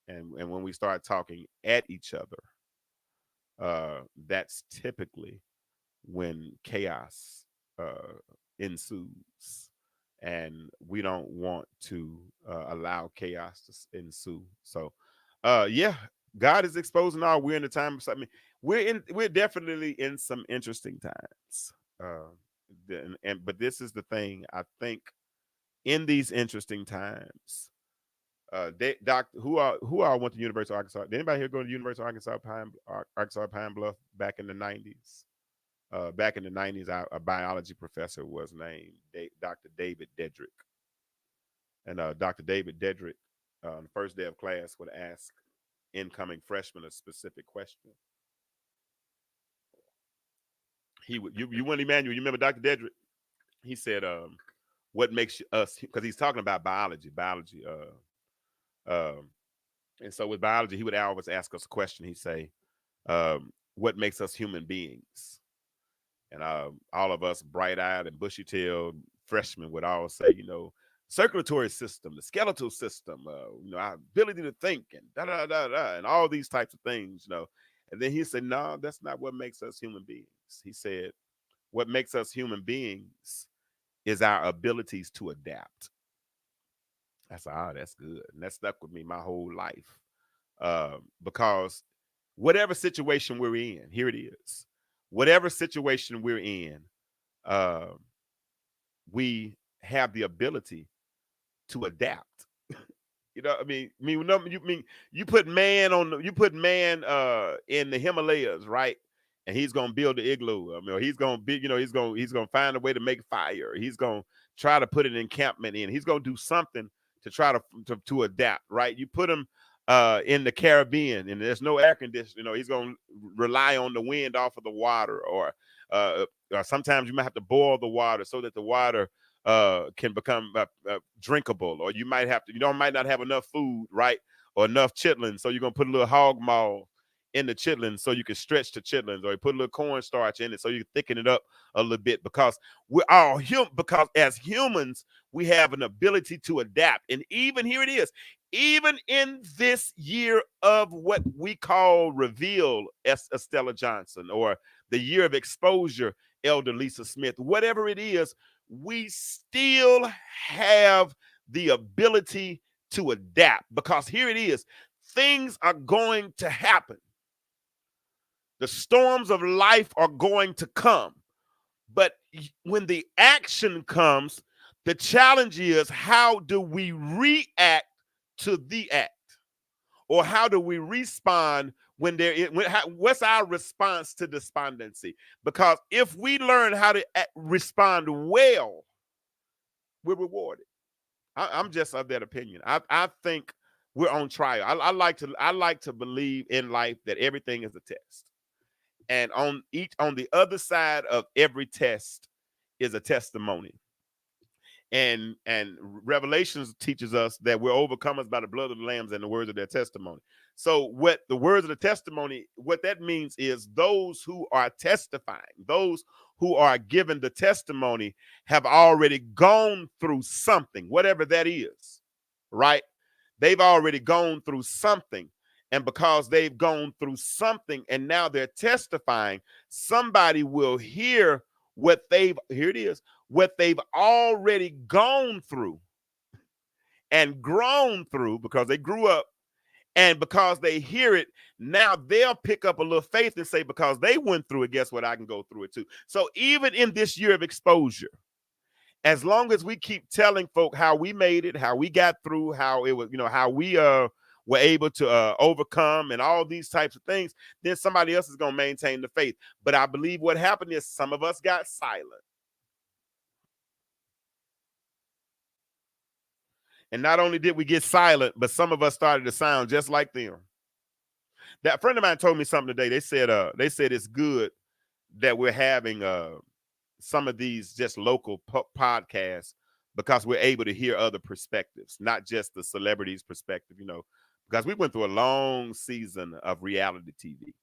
And when we start talking at each other, that's typically when chaos ensues, and we don't want to allow chaos to ensue. So, yeah, God is exposing all. We're in the time of something. We're definitely in some interesting times. But this is the thing. I think in these interesting times, who all went to University of Arkansas? Did anybody here go to University of Arkansas Pine Bluff back in the 90s? Back in the 90s, a biology professor was named Dr. David Dedrick. And Dr. David Dedrick, on the first day of class, would ask incoming freshmen a specific question. He would, you went, Emmanuel, you remember Dr. Dedrick? He said, what makes us, because he's talking about biology. And so with biology, he would always ask us a question. He'd say, what makes us human beings? And all of us bright-eyed and bushy-tailed freshmen would all say, circulatory system, the skeletal system, our ability to think, and da-da-da-da, and all these types of things, And then he said, no, that's not what makes us human beings. He said, what makes us human beings is our abilities to adapt. That's good. And that stuck with me my whole life. Because whatever situation we're in, here it is. Whatever situation we're in, we have the ability to adapt. You put man in the Himalayas, right? And he's gonna build the igloo. He's gonna find a way to make fire. He's gonna try to put an encampment in. He's gonna do something to try to adapt, right? You put him in the Caribbean and there's no air conditioning, he's gonna rely on the wind off of the water, or sometimes you might have to boil the water so that the water can become drinkable, or you might not have enough food, right, or enough chitlins, so you're gonna put a little hog maw in the chitlins so you can stretch the chitlins, or you put a little cornstarch in it so you can thicken it up a little bit, because we're all human. Because as humans, we have an ability to adapt, and even here it is. Even in this year of what we call Reveal, Estella Johnson, or the year of exposure, Elder Lisa Smith, whatever it is, we still have the ability to adapt, because here it is. Things are going to happen. The storms of life are going to come. But when the action comes, the challenge is, how do we react to the act? Or how do we respond when what's our response to despondency? Because if we learn how to respond well, we're rewarded. I'm just of that opinion. I think we're on trial. I like to believe in life that everything is a test. And on the other side of every test is a testimony. And Revelations teaches us that we're overcomers by the blood of the lambs and the words of their testimony. So what the words of the testimony, what that means is those who are testifying, those who are given the testimony, have already gone through something, whatever that is, right? They've already gone through something. And because they've gone through something and now they're testifying, somebody will hear what they've already gone through and grown through, because they grew up, and because they hear it, now they'll pick up a little faith and say, because they went through it, guess what? I can go through it too. So even in this year of exposure, as long as we keep telling folk how we made it, how we got through, how it was, how we were able to overcome and all these types of things, then somebody else is going to maintain the faith. But I believe what happened is some of us got silent. And not only did we get silent, but some of us started to sound just like them. That friend of mine told me something today. They said it's good that we're having some of these just local podcasts, because we're able to hear other perspectives, not just the celebrities' perspective, because we went through a long season of reality TV.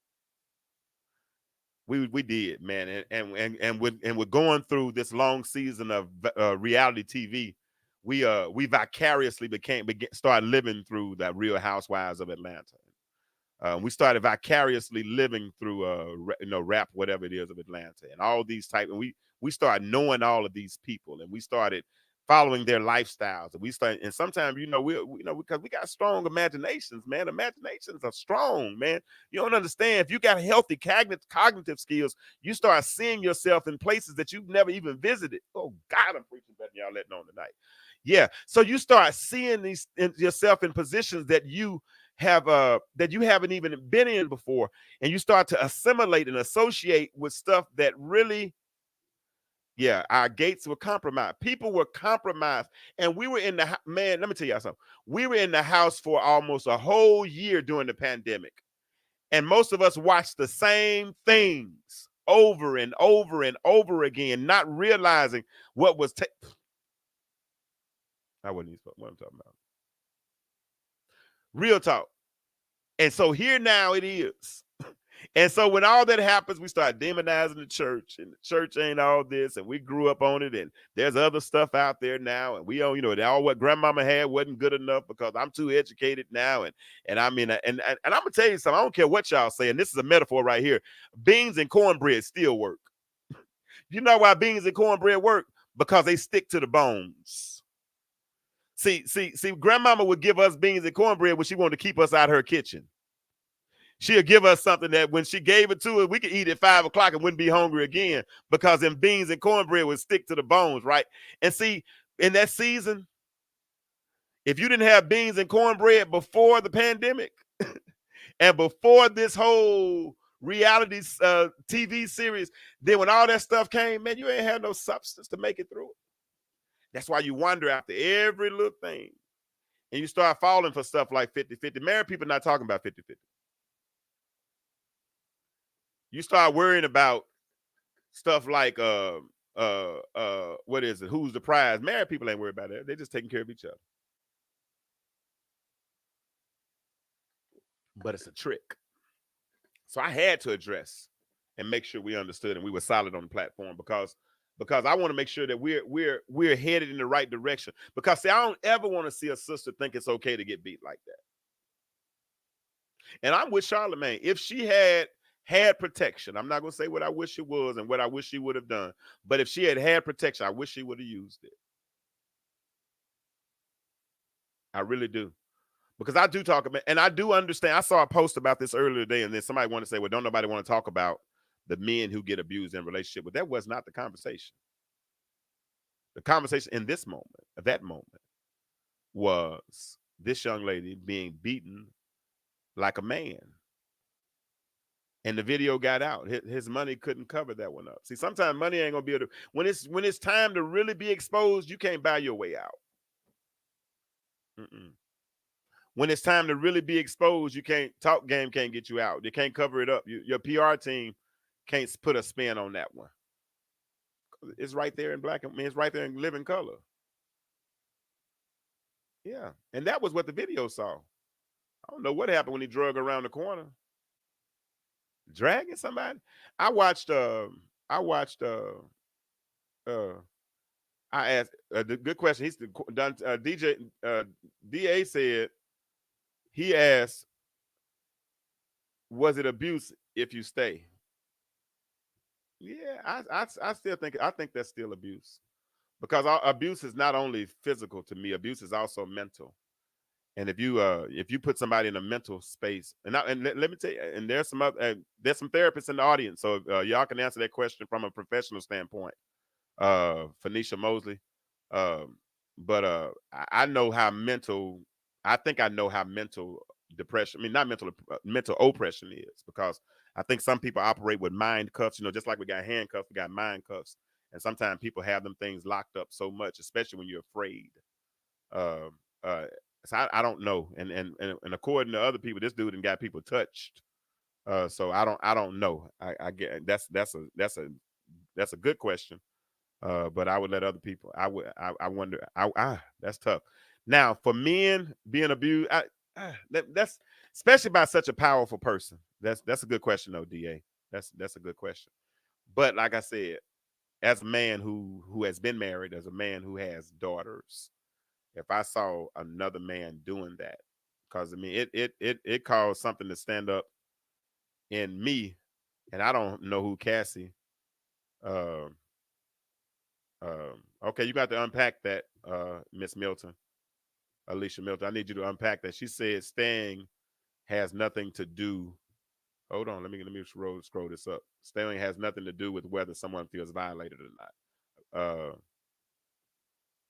We did, man, and we're going through this long season of reality TV. we vicariously started living through the Real Housewives of Atlanta. We started vicariously living through rap, whatever it is, of Atlanta, and all these type. And we started knowing all of these people, and we started following their lifestyles. And sometimes, because we got strong imaginations, man. Imaginations are strong, man. You don't understand. If you got healthy cognitive skills, you start seeing yourself in places that you've never even visited. Oh God, I'm preaching better than y'all letting on tonight. Yeah. So you start seeing yourself in positions that you haven't even been in before, and you start to assimilate and associate with stuff that really, our gates were compromised. People were compromised, and we were in the man. Let me tell y'all something. We were in the house for almost a whole year during the pandemic, and most of us watched the same things over and over and over again, not realizing what was. I wasn't even what I'm talking about. Real talk. And so here now it is. And so when all that happens, we start demonizing the church, and the church ain't all this, and we grew up on it, and there's other stuff out there now, and we all, all what grandmama had wasn't good enough because I'm too educated now, and I mean, and I'm gonna tell you something. I don't care what y'all say, and this is a metaphor right here. Beans and cornbread still work. You know why beans and cornbread work? Because they stick to the bones. See, grandmama would give us beans and cornbread when she wanted to keep us out of her kitchen. She'll give us something that when she gave it to us, we could eat at 5 o'clock and wouldn't be hungry again, because them beans and cornbread would stick to the bones, right? And see, in that season, if you didn't have beans and cornbread before the pandemic and before this whole reality TV series, then when all that stuff came, man, you ain't had no substance to make it through. That's why you wander after every little thing. And you start falling for stuff like 50-50. Married people not talking about 50-50. You start worrying about stuff like what is it? Who's the prize? Married people ain't worried about that. They're just taking care of each other. But it's a trick. So I had to address and make sure we understood and we were solid on the platform, because I want to make sure that we're headed in the right direction. Because see, I don't ever want to see a sister think it's okay to get beat like that. And I'm with Charlamagne. If she had protection, I'm not going to say what I wish it was and what I wish she would have done, but if she had protection, I wish she would have used it. I really do. Because I do talk about, and I do understand. I saw a post about this earlier today, and then somebody wanted to say, well, don't nobody want to talk about the men who get abused in a relationship. But that was not the conversation. The conversation in this moment, at that moment, was this young lady being beaten like a man. And the video got out. His money couldn't cover that one up. See, sometimes money ain't gonna be able to. When it's time to really be exposed, you can't buy your way out. When it's time to really be exposed, you can't. Talk game can't get you out. They can't cover it up. Your PR team can't put a spin on that one. It's right there in black. I mean, it's right there in living color. Yeah, and that was what the video saw. I don't know what happened when he drug around the corner. Dragging somebody. I asked the good question. He's done. DA said he asked, "Was it abuse if you stay?" Yeah, I still think that's still abuse, because abuse is not only physical to me. Abuse is also mental. And if you put somebody in a mental space, and let me tell you, and there's some therapists in the audience, so y'all can answer that question from a professional standpoint. Phoenicia Mosley, but I know how mental. I think I know how mental depression. I mean, not mental oppression is, because I think some people operate with mind cuffs. Just like we got handcuffs, we got mind cuffs, and sometimes people have them things locked up so much, especially when you're afraid. So I don't know, and according to other people, this dude done got people touched. So I don't know. I get that's a good question. But I would let other people. I wonder. That's tough. Now for men being abused, that's especially by such a powerful person. That's a good question though, DA. That's a good question. But like I said, as a man who has been married, as a man who has daughters, if I saw another man doing that, because I mean it caused something to stand up in me, and I don't know who Cassie. Um, okay, you got to unpack that, Miss Milton, Alicia Milton. I need you to unpack that. She said staying has nothing to do. Hold on, let me scroll this up. Staying has nothing to do with whether someone feels violated or not.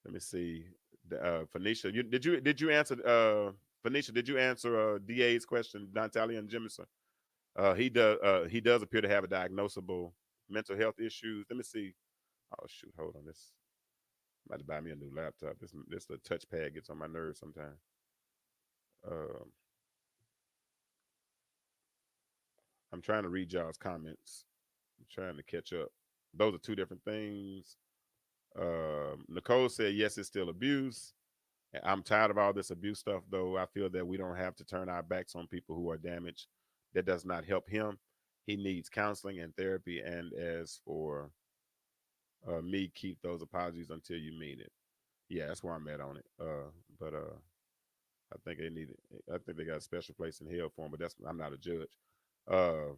Let me see. Phoenicia, did you answer? Phoenicia, did you answer DA's question? Dontalia and Jemison. He does appear to have a diagnosable mental health issues. Let me see. Oh shoot, hold on. This I'm about to buy me a new laptop. This the touchpad gets on my nerves sometimes. Um, I'm trying to read y'all's comments. I'm trying to catch up. Those are two different things. Nicole said yes, it's still abuse. I'm tired of all this abuse stuff, though. I feel that we don't have to turn our backs on people who are damaged. That does not help him. He needs counseling and therapy. And as for me, keep those apologies until you mean it. Yeah, that's where I'm at on it. But I think they need it. I think they got a special place in hell for him. But I'm not a judge. Uh,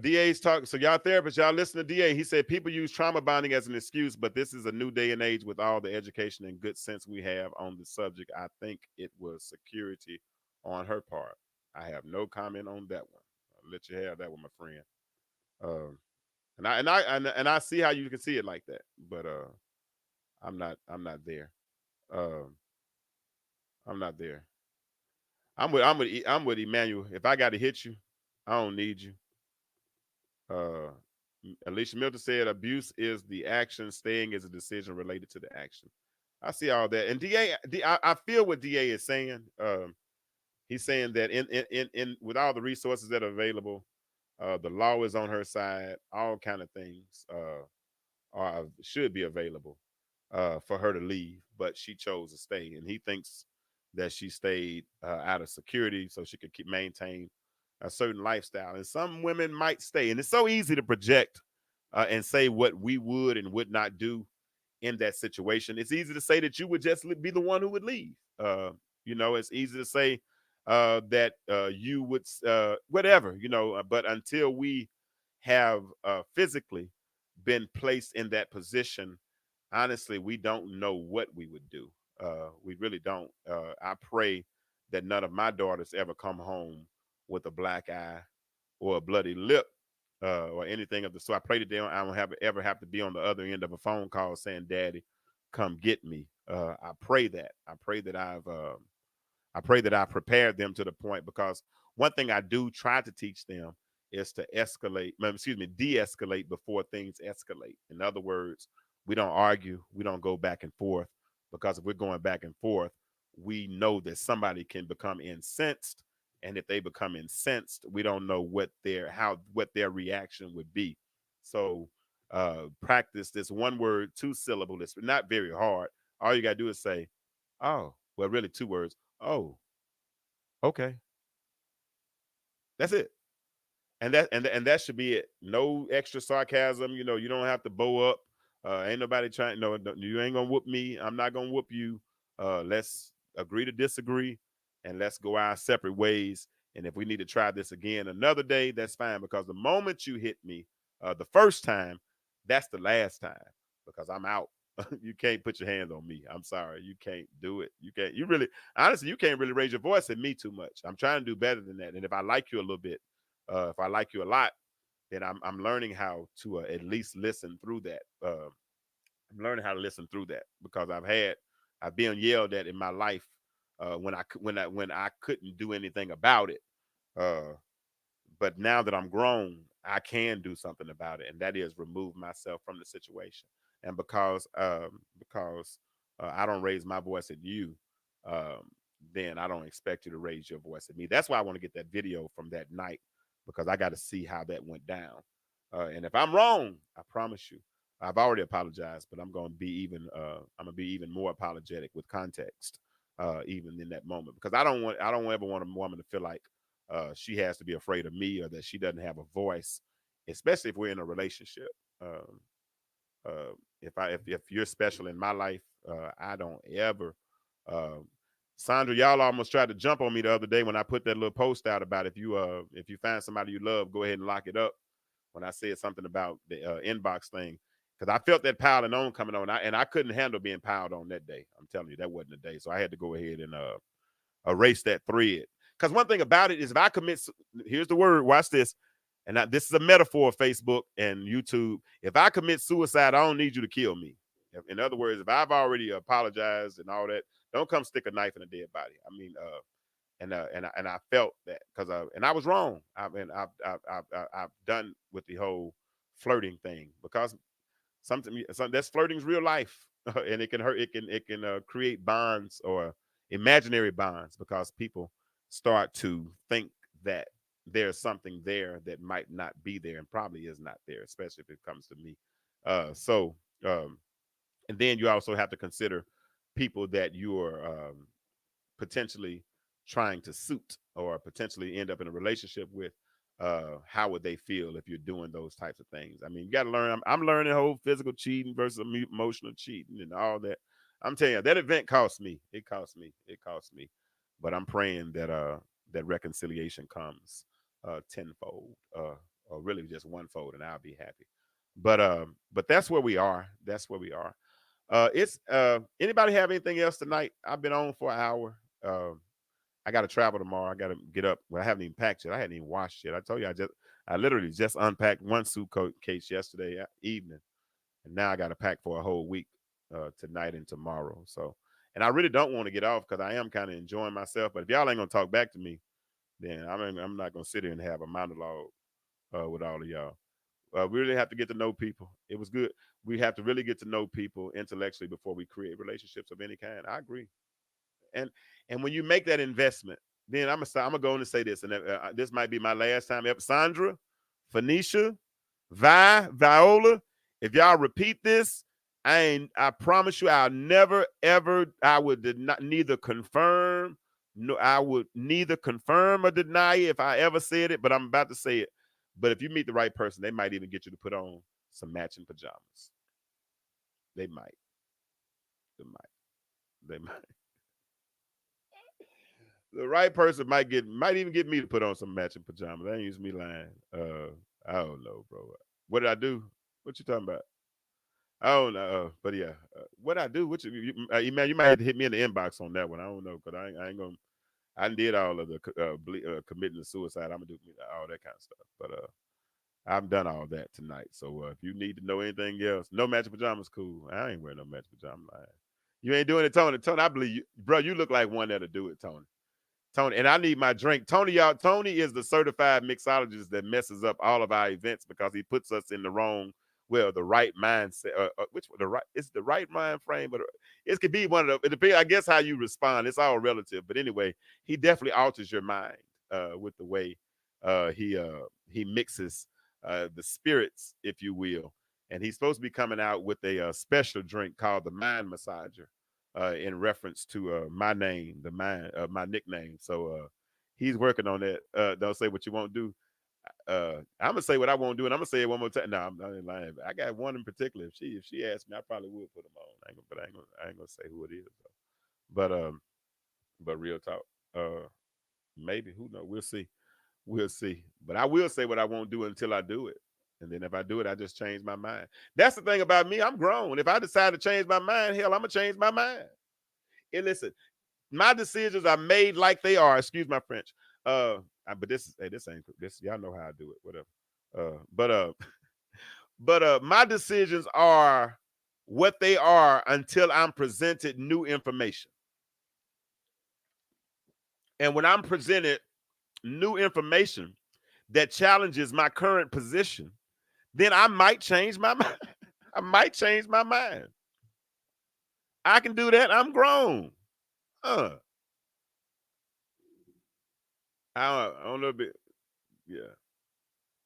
DA's talking. So y'all therapists, y'all listen to DA. He said people use trauma bonding as an excuse, but this is a new day and age with all the education and good sense we have on the subject. I think it was security on her part. I have no comment on that one. I'll let you have that one, my friend. Um, and I see how you can see it like that, but I'm not there. Um, I'm not there. I'm with Emmanuel. If I got to hit you, I don't need you. Uh, Alicia Milton said abuse is the action, staying is a decision related to the action. I see all that. And I feel what DA is saying. He's saying that in with all the resources that are available, the law is on her side, all kind of things should be available for her to leave, but she chose to stay. And he thinks that she stayed out of security so she could maintain a certain lifestyle. And some women might stay. And it's so easy to project and say what we would and would not do in that situation. It's easy to say that you would just be the one who would leave. It's easy to say that you would, whatever, but until we have physically been placed in that position, honestly, we don't know what we would do. We really don't. I pray that none of my daughters ever come home with a black eye or a bloody lip or anything of the sort. I pray that I don't ever have to be on the other end of a phone call saying, "Daddy, come get me." I pray that. I pray that I prepared them to the point, because one thing I do try to teach them is to de-escalate before things escalate. In other words, we don't argue, we don't go back and forth, because if we're going back and forth, we know that somebody can become incensed, and if they become incensed, we don't know what their reaction would be. So practice this one word, two syllable. It's not very hard. All you got to do is say, "Oh," well, really two words. "Oh, okay." That's it. And that should be it. No extra sarcasm. You don't have to bow up. Ain't nobody trying. No, you ain't gonna whoop me. I'm not gonna whoop you. Let's agree to disagree, and let's go our separate ways. And if we need to try this again another day, that's fine. Because the moment you hit me, the first time, that's the last time. Because I'm out. You can't put your hands on me. I'm sorry. You can't do it. You can't. You really, honestly, you can't really raise your voice at me too much. I'm trying to do better than that. And if I like you a little bit, if I like you a lot, then I'm learning how to at least listen through that. I'm learning how to listen through that, because I've been yelled at in my life when I couldn't do anything about it. Uh, but now that I'm grown, I can do something about it, and that is remove myself from the situation. And because I don't raise my voice at you, um, then I don't expect you to raise your voice at me. That's why I want to get that video from that night, because I got to see how that went down. And if I'm wrong, I promise you, I've already apologized, but I'm gonna be even more apologetic with context, even in that moment, because I don't ever want a woman to feel like she has to be afraid of me, or that she doesn't have a voice, especially if we're in a relationship. Um, if you're special in my life, I don't ever. Uh, Sandra, y'all almost tried to jump on me the other day when I put that little post out about if you find somebody you love, go ahead and lock it up. When I said something about the inbox thing, because I felt that piling on coming on, and I couldn't handle being piled on that day. I'm telling you, that wasn't the day, so I had to go ahead and erase that thread. Because one thing about it is, if I commit, here's the word, watch this, and this is a metaphor of Facebook and YouTube. If I commit suicide, I don't need you to kill me. In other words, if I've already apologized and all that, don't come stick a knife in a dead body. I mean, and I felt that because and I was wrong. I've done with the whole flirting thing because something that's flirting is real life, and it can hurt. It can create bonds or imaginary bonds because people start to think that there's something there that might not be there and probably is not there, especially if it comes to me. So and then you also have to consider people that you are potentially trying to suit or potentially end up in a relationship with. How would they feel if you're doing those types of things? I mean, you got to learn. I'm learning whole physical cheating versus emotional cheating and all that. I'm telling you, that event cost me. It cost me. It cost me. But I'm praying that that reconciliation comes tenfold, or really just one fold, and I'll be happy. But that's where we are. That's where we are. It's anybody have anything else tonight? I've been on for an hour. I got to travel tomorrow. I got to get up. Well, I haven't even packed yet. I hadn't even washed yet. I told you I literally just unpacked one suitcase yesterday evening, and now I got to pack for a whole week tonight and tomorrow. So, and I really don't want to get off because I am kind of enjoying myself. But if y'all ain't gonna talk back to me, then I'm not gonna sit here and have a monologue with all of y'all. We really have to get to know people. It was good. We have to really get to know people intellectually before we create relationships of any kind. I agree. And and when you make that investment, then I'm gonna go on and say this, and this might be my last time ever. Sandra, Phoenicia, Viola, if y'all repeat this, I promise you, I'll never ever. I would not neither confirm. No, I would neither confirm or deny it if I ever said it, but I'm about to say it. But if you meet the right person, they might even get you to put on some matching pajamas. They might. They might. They might. The right person might even get me to put on some matching pajamas. That ain't use me lying. I don't know, bro. What did I do? What you talking about? I don't know, but yeah, what I do? What man, you might have to hit me in the inbox on that one. I don't know, cause I ain't gonna. I did all of the committing suicide. I'm gonna do all that kind of stuff, but I've done all that tonight. So if you need to know anything else, no matching pajamas, cool. I ain't wearing no matching pajamas. You ain't doing it, Tony. Tony, I believe you, bro. You look like one that'll do it, Tony. Tony, and I need my drink. Tony, y'all, Tony is the certified mixologist that messes up all of our events because he puts us in the wrong, well, the right mindset. Which the right? It's the right mind frame, but it could be one of the. It depends, I guess, how you respond. It's all relative. But anyway, he definitely alters your mind with the way he mixes the spirits, if you will. And he's supposed to be coming out with a special drink called the Mind Massager in reference to my name, my nickname. So he's working on that. Don't say what you won't do. I'm gonna say what I won't do, and I'm gonna say it one more time. No, I'm not lying. I got one in particular. If she asked me, I probably would put them on. I ain't gonna say who it is. Though. But real talk. Maybe who knows? We'll see. We'll see. But I will say what I won't do until I do it. And then if I do it, I just change my mind. That's the thing about me. I'm grown. If I decide to change my mind, hell, I'm gonna change my mind. And listen, my decisions are made like they are. Excuse my French. But this ain't this. Y'all know how I do it. Whatever. But my decisions are what they are until I'm presented new information. And when I'm presented new information that challenges my current position, then I might change my mind. I might change my mind. I can do that. I'm grown. I don't know. Yeah.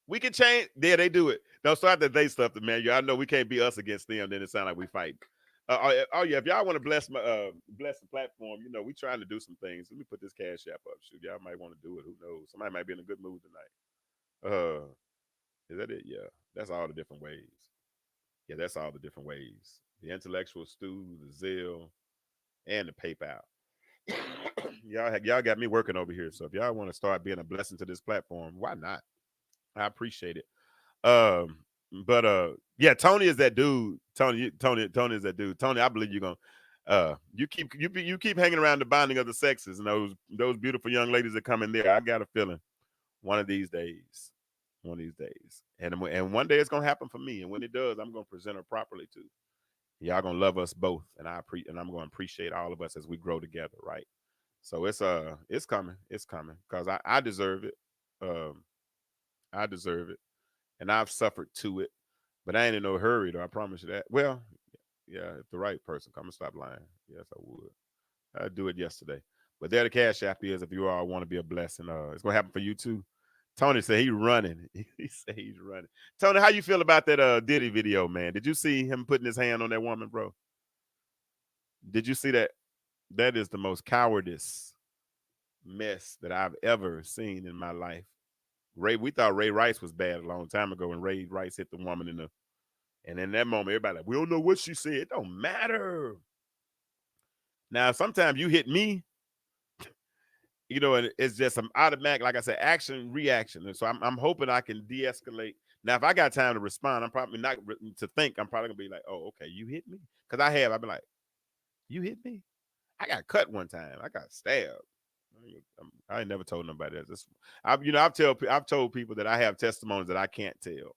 We can change. Yeah, they do it. Don't start that they stuff, man. I know we can't be us against them. Then it sounds like we fight. Oh yeah, if y'all want to bless the platform, we trying to do some things. Let me put this cash app up. Shoot, y'all might want to do it. Who knows? Somebody might be in a good mood tonight. Is that it? Yeah, that's all the different ways. Yeah, that's all the different ways. The intellectual stew, the zeal, and the PayPal. Y'all got me working over here. So if y'all want to start being a blessing to this platform, why not? I appreciate it. Um, but yeah, Tony is that dude. Tony is that dude. Tony, I believe you're gonna you keep hanging around the bonding of the sexes and those beautiful young ladies that come in there. I got a feeling one of these days, and one day it's gonna happen for me. And when it does, I'm gonna present her properly too. Y'all gonna love us both, and I'm gonna appreciate all of us as we grow together, right? So it's coming, because I deserve it. Um, I deserve it, and I've suffered to it, but I ain't in no hurry though. I promise you that. Well, yeah, if the right person come and stop lying, yes, I would. I'd do it yesterday. But there the cash app is if you all want to be a blessing. It's gonna happen for you too. Tony said he's running. He said he's running. Tony, how you feel about that Diddy video, man? Did you see him putting his hand on that woman, bro? Did you see that? That is the most cowardice mess that I've ever seen in my life. We thought Ray Rice was bad a long time ago when Ray Rice hit the woman and in that moment, everybody like, we don't know what she said. It don't matter. Now, sometimes you hit me, and it's just some automatic, like I said, action, reaction. And so I'm hoping I can de-escalate. Now, if I got time to respond, I'm probably not to think. I'm probably gonna be like, oh, okay, you hit me. Because I've been like, you hit me? I got cut one time. I got stabbed. I ain't never told nobody that. I've told people that I have testimonies that I can't tell.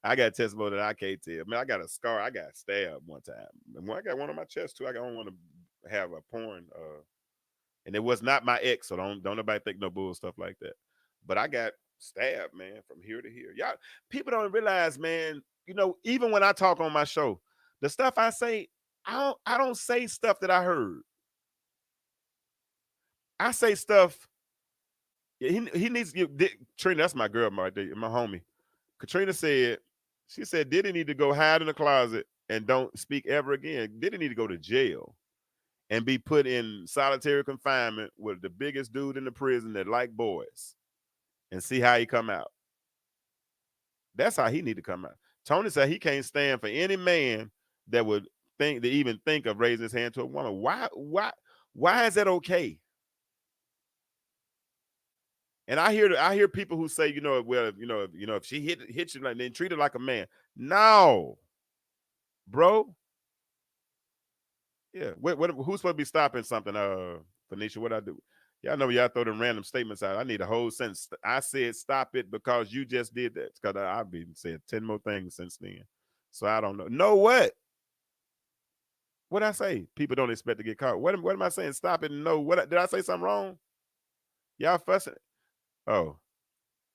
I got testimony that I can't tell. Man, I got a scar. I got stabbed one time. And I got one on my chest too. I don't want to have a porn. And it was not my ex, so don't nobody think no bull stuff like that. But I got stabbed, man, from here to here. Y'all, people don't realize, man. Even when I talk on my show, the stuff I say, I don't say stuff that I heard. I say stuff. He needs to get Trina. That's my girl, my homie. Katrina said, she said, Diddy need to go hide in the closet and don't speak ever again. Diddy need to go to jail and be put in solitary confinement with the biggest dude in the prison that like boys and see how he come out. That's how he need to come out. Tony said he can't stand for any man that would even think of raising his hand to a woman. Why is that okay? And I hear people who say, if she hits you like, then treat her like a man. No, bro. Yeah. Who's supposed to be stopping something? Phoenicia, what I do? Y'all know y'all throw them random statements out. I need a whole sentence. I said stop it because you just did that. Because I've been said 10 more things since then. So I don't know. Know what? What I say? People don't expect to get caught. What am I saying? Stop it and no. Did I say something wrong? Y'all fussing. Oh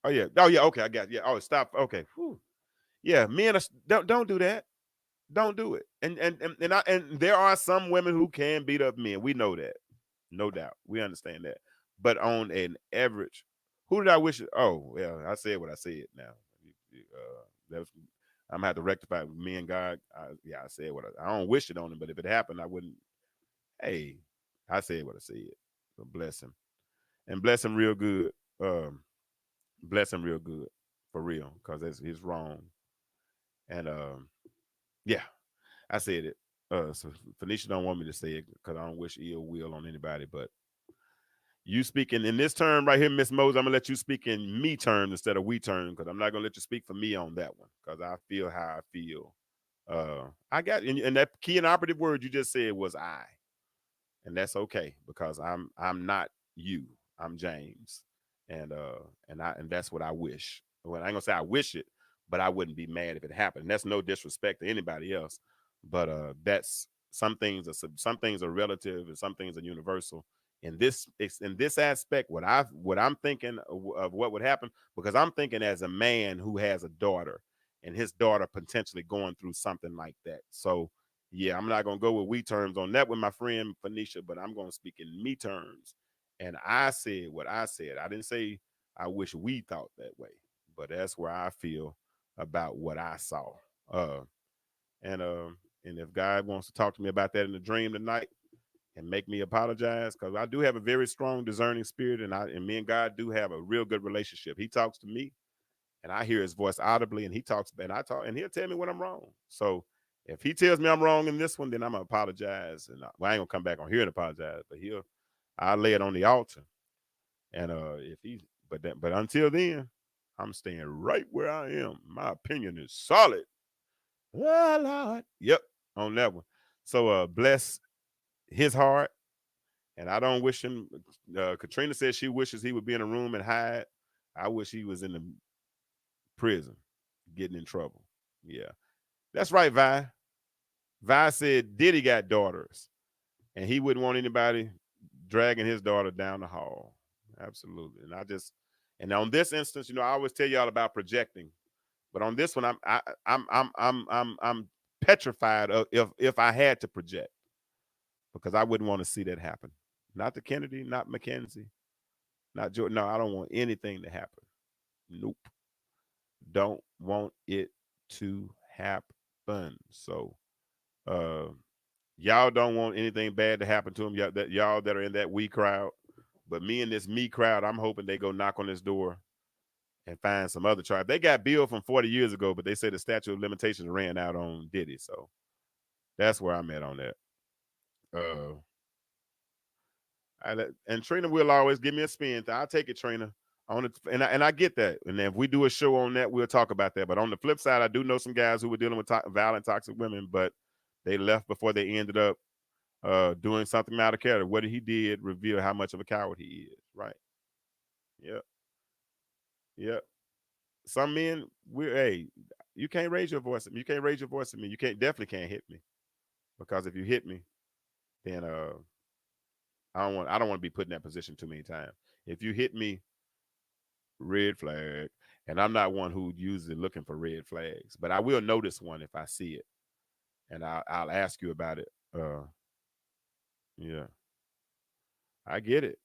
yeah. Okay, I got it. Yeah. Oh, stop. Okay. Whew. Yeah, men don't do that. Don't do it. And there are some women who can beat up men. We know that. No doubt. We understand that. But on an average, who did I wish? Oh, well, I said what I said now. I'm gonna have to rectify me and God. I said what I don't wish it on him, but if it happened, I wouldn't. Hey, I said what I said. So bless him. And bless him real good. Bless him real good. For real. Because he's wrong. And yeah, I said it. So Phoenicia don't want me to say it because I don't wish ill will on anybody. But you speaking in this term right here, Miss Mose, I'm gonna let you speak in me terms instead of we terms because I'm not gonna let you speak for me on that one because I feel how I feel. I got and that key and operative word you just said was I, and that's okay because I'm not you. I'm James, and that's what I wish. Well, I ain't gonna say I wish it, but I wouldn't be mad if it happened. And that's no disrespect to anybody else, but that's some things are relative and some things are universal. In this aspect, what I'm thinking of what would happen because I'm thinking as a man who has a daughter and his daughter potentially going through something like that. So yeah, I'm not gonna go with we terms on that with my friend Phoenicia, but I'm gonna speak in me terms. And I said what I said. I didn't say I wish we thought that way, but that's where I feel about what I saw. And if God wants to talk to me about that in the dream tonight and make me apologize, because I do have a very strong discerning spirit, and me and God do have a real good relationship. He talks to me, and I hear his voice audibly, and he talks, and I talk, and he'll tell me when I'm wrong. So if he tells me I'm wrong in this one, then I'm gonna apologize, and I ain't gonna come back on here and apologize, but I'll lay it on the altar. And if he, but until then, I'm staying right where I am. My opinion is solid. Oh, Lord. Yep, on that one. So bless his heart, and I don't wish him. Katrina says she wishes he would be in a room and hide. I wish he was in the prison, getting in trouble. Yeah, that's right, Vi. Vi said Diddy got daughters, and he wouldn't want anybody dragging his daughter down the hall. Absolutely. And on this instance, I always tell y'all about projecting, but on this one, I'm petrified of if I had to project, because I wouldn't want to see that happen. Not to Kennedy, not Mackenzie, not Jordan. No, I don't want anything to happen. Nope. Don't want it to happen. So, y'all don't want anything bad to happen to them. Y'all that are in that we crowd. But me and this me crowd, I'm hoping they go knock on this door and find some other tribe. They got billed from 40 years ago, but they say the statute of limitations ran out on Diddy. So that's where I'm at on that. And Trina will always give me a spin. I'll take it, Trina. And I get that. And if we do a show on that, we'll talk about that. But on the flip side, I do know some guys who were dealing with violent, toxic women, but they left before they ended up doing something out of character. What he did reveal how much of a coward he is. Right. Yep. Yep. Some men, you can't raise your voice at me. You can't raise your voice at me. You definitely can't hit me. Because if you hit me, then I don't want to be put in that position too many times. If you hit me, red flag. And I'm not one who usually looking for red flags, but I will notice one if I see it. And I'll ask you about it. Yeah. I get it.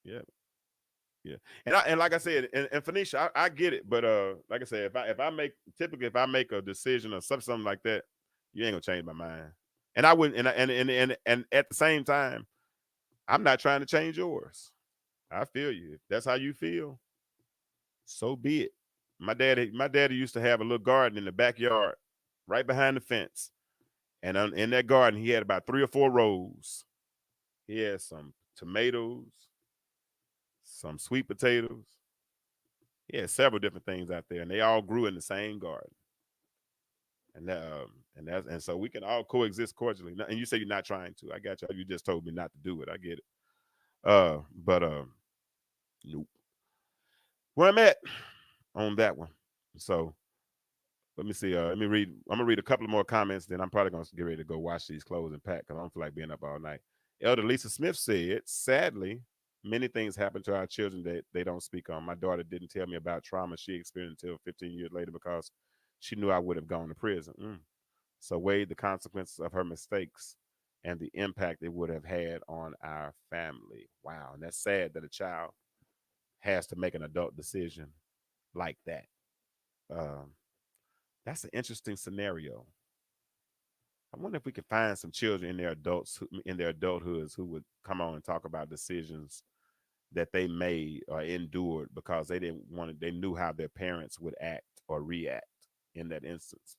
Yeah. Yeah. And like I said, and Phoenicia, I get it, but like I said, if I make a decision or something like that, you ain't gonna change my mind. And I wouldn't, and at the same time, I'm not trying to change yours. I feel you. If that's how you feel, so be it. My daddy used to have a little garden in the backyard, right behind the fence. And in that garden, he had about 3 or 4 rows. He had some tomatoes, some sweet potatoes. He had several different things out there, and they all grew in the same garden. And so we can all coexist cordially. And you say you're not trying to. I got you. You just told me not to do it. I get it. But nope. Where I'm at on that one. So let me see. Let me read. I'm gonna read a couple of more comments. Then I'm probably gonna get ready to go wash these clothes and pack because I don't feel like being up all night. Elder Lisa Smith said, sadly, many things happen to our children that they don't speak on. My daughter didn't tell me about trauma she experienced until 15 years later because she knew I would have gone to prison. So weighed the consequences of her mistakes and the impact it would have had on our family. Wow. And that's sad that a child has to make an adult decision like that. That's an interesting scenario. I wonder if we could find some children in their adulthoods who would come on and talk about decisions that they made or endured because they knew how their parents would act or react in that instance.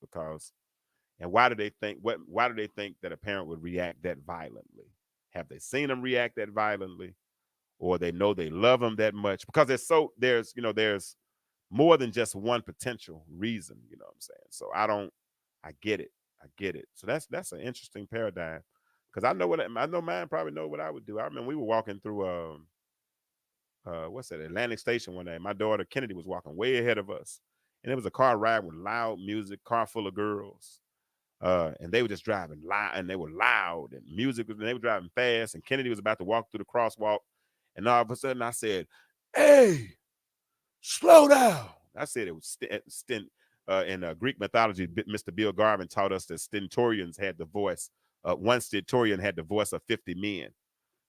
And why do they think that a parent would react that violently? Have they seen them react that violently, or they know they love them that much? Because there's more than just one potential reason, you know what I'm saying? So I get it. So that's an interesting paradigm, because I know mine probably know what I would do. I remember we were walking through what's that, Atlantic Station one day. My daughter Kennedy was walking way ahead of us, and it was a car ride with loud music, car full of girls, and they were just driving loud, and they were loud, and they were driving fast, and Kennedy was about to walk through the crosswalk, and all of a sudden I said, "Hey, slow down." I said it was in Greek mythology, Mr. Bill Garvin taught us that stentorians had the voice. One stentorian had the voice of 50 men.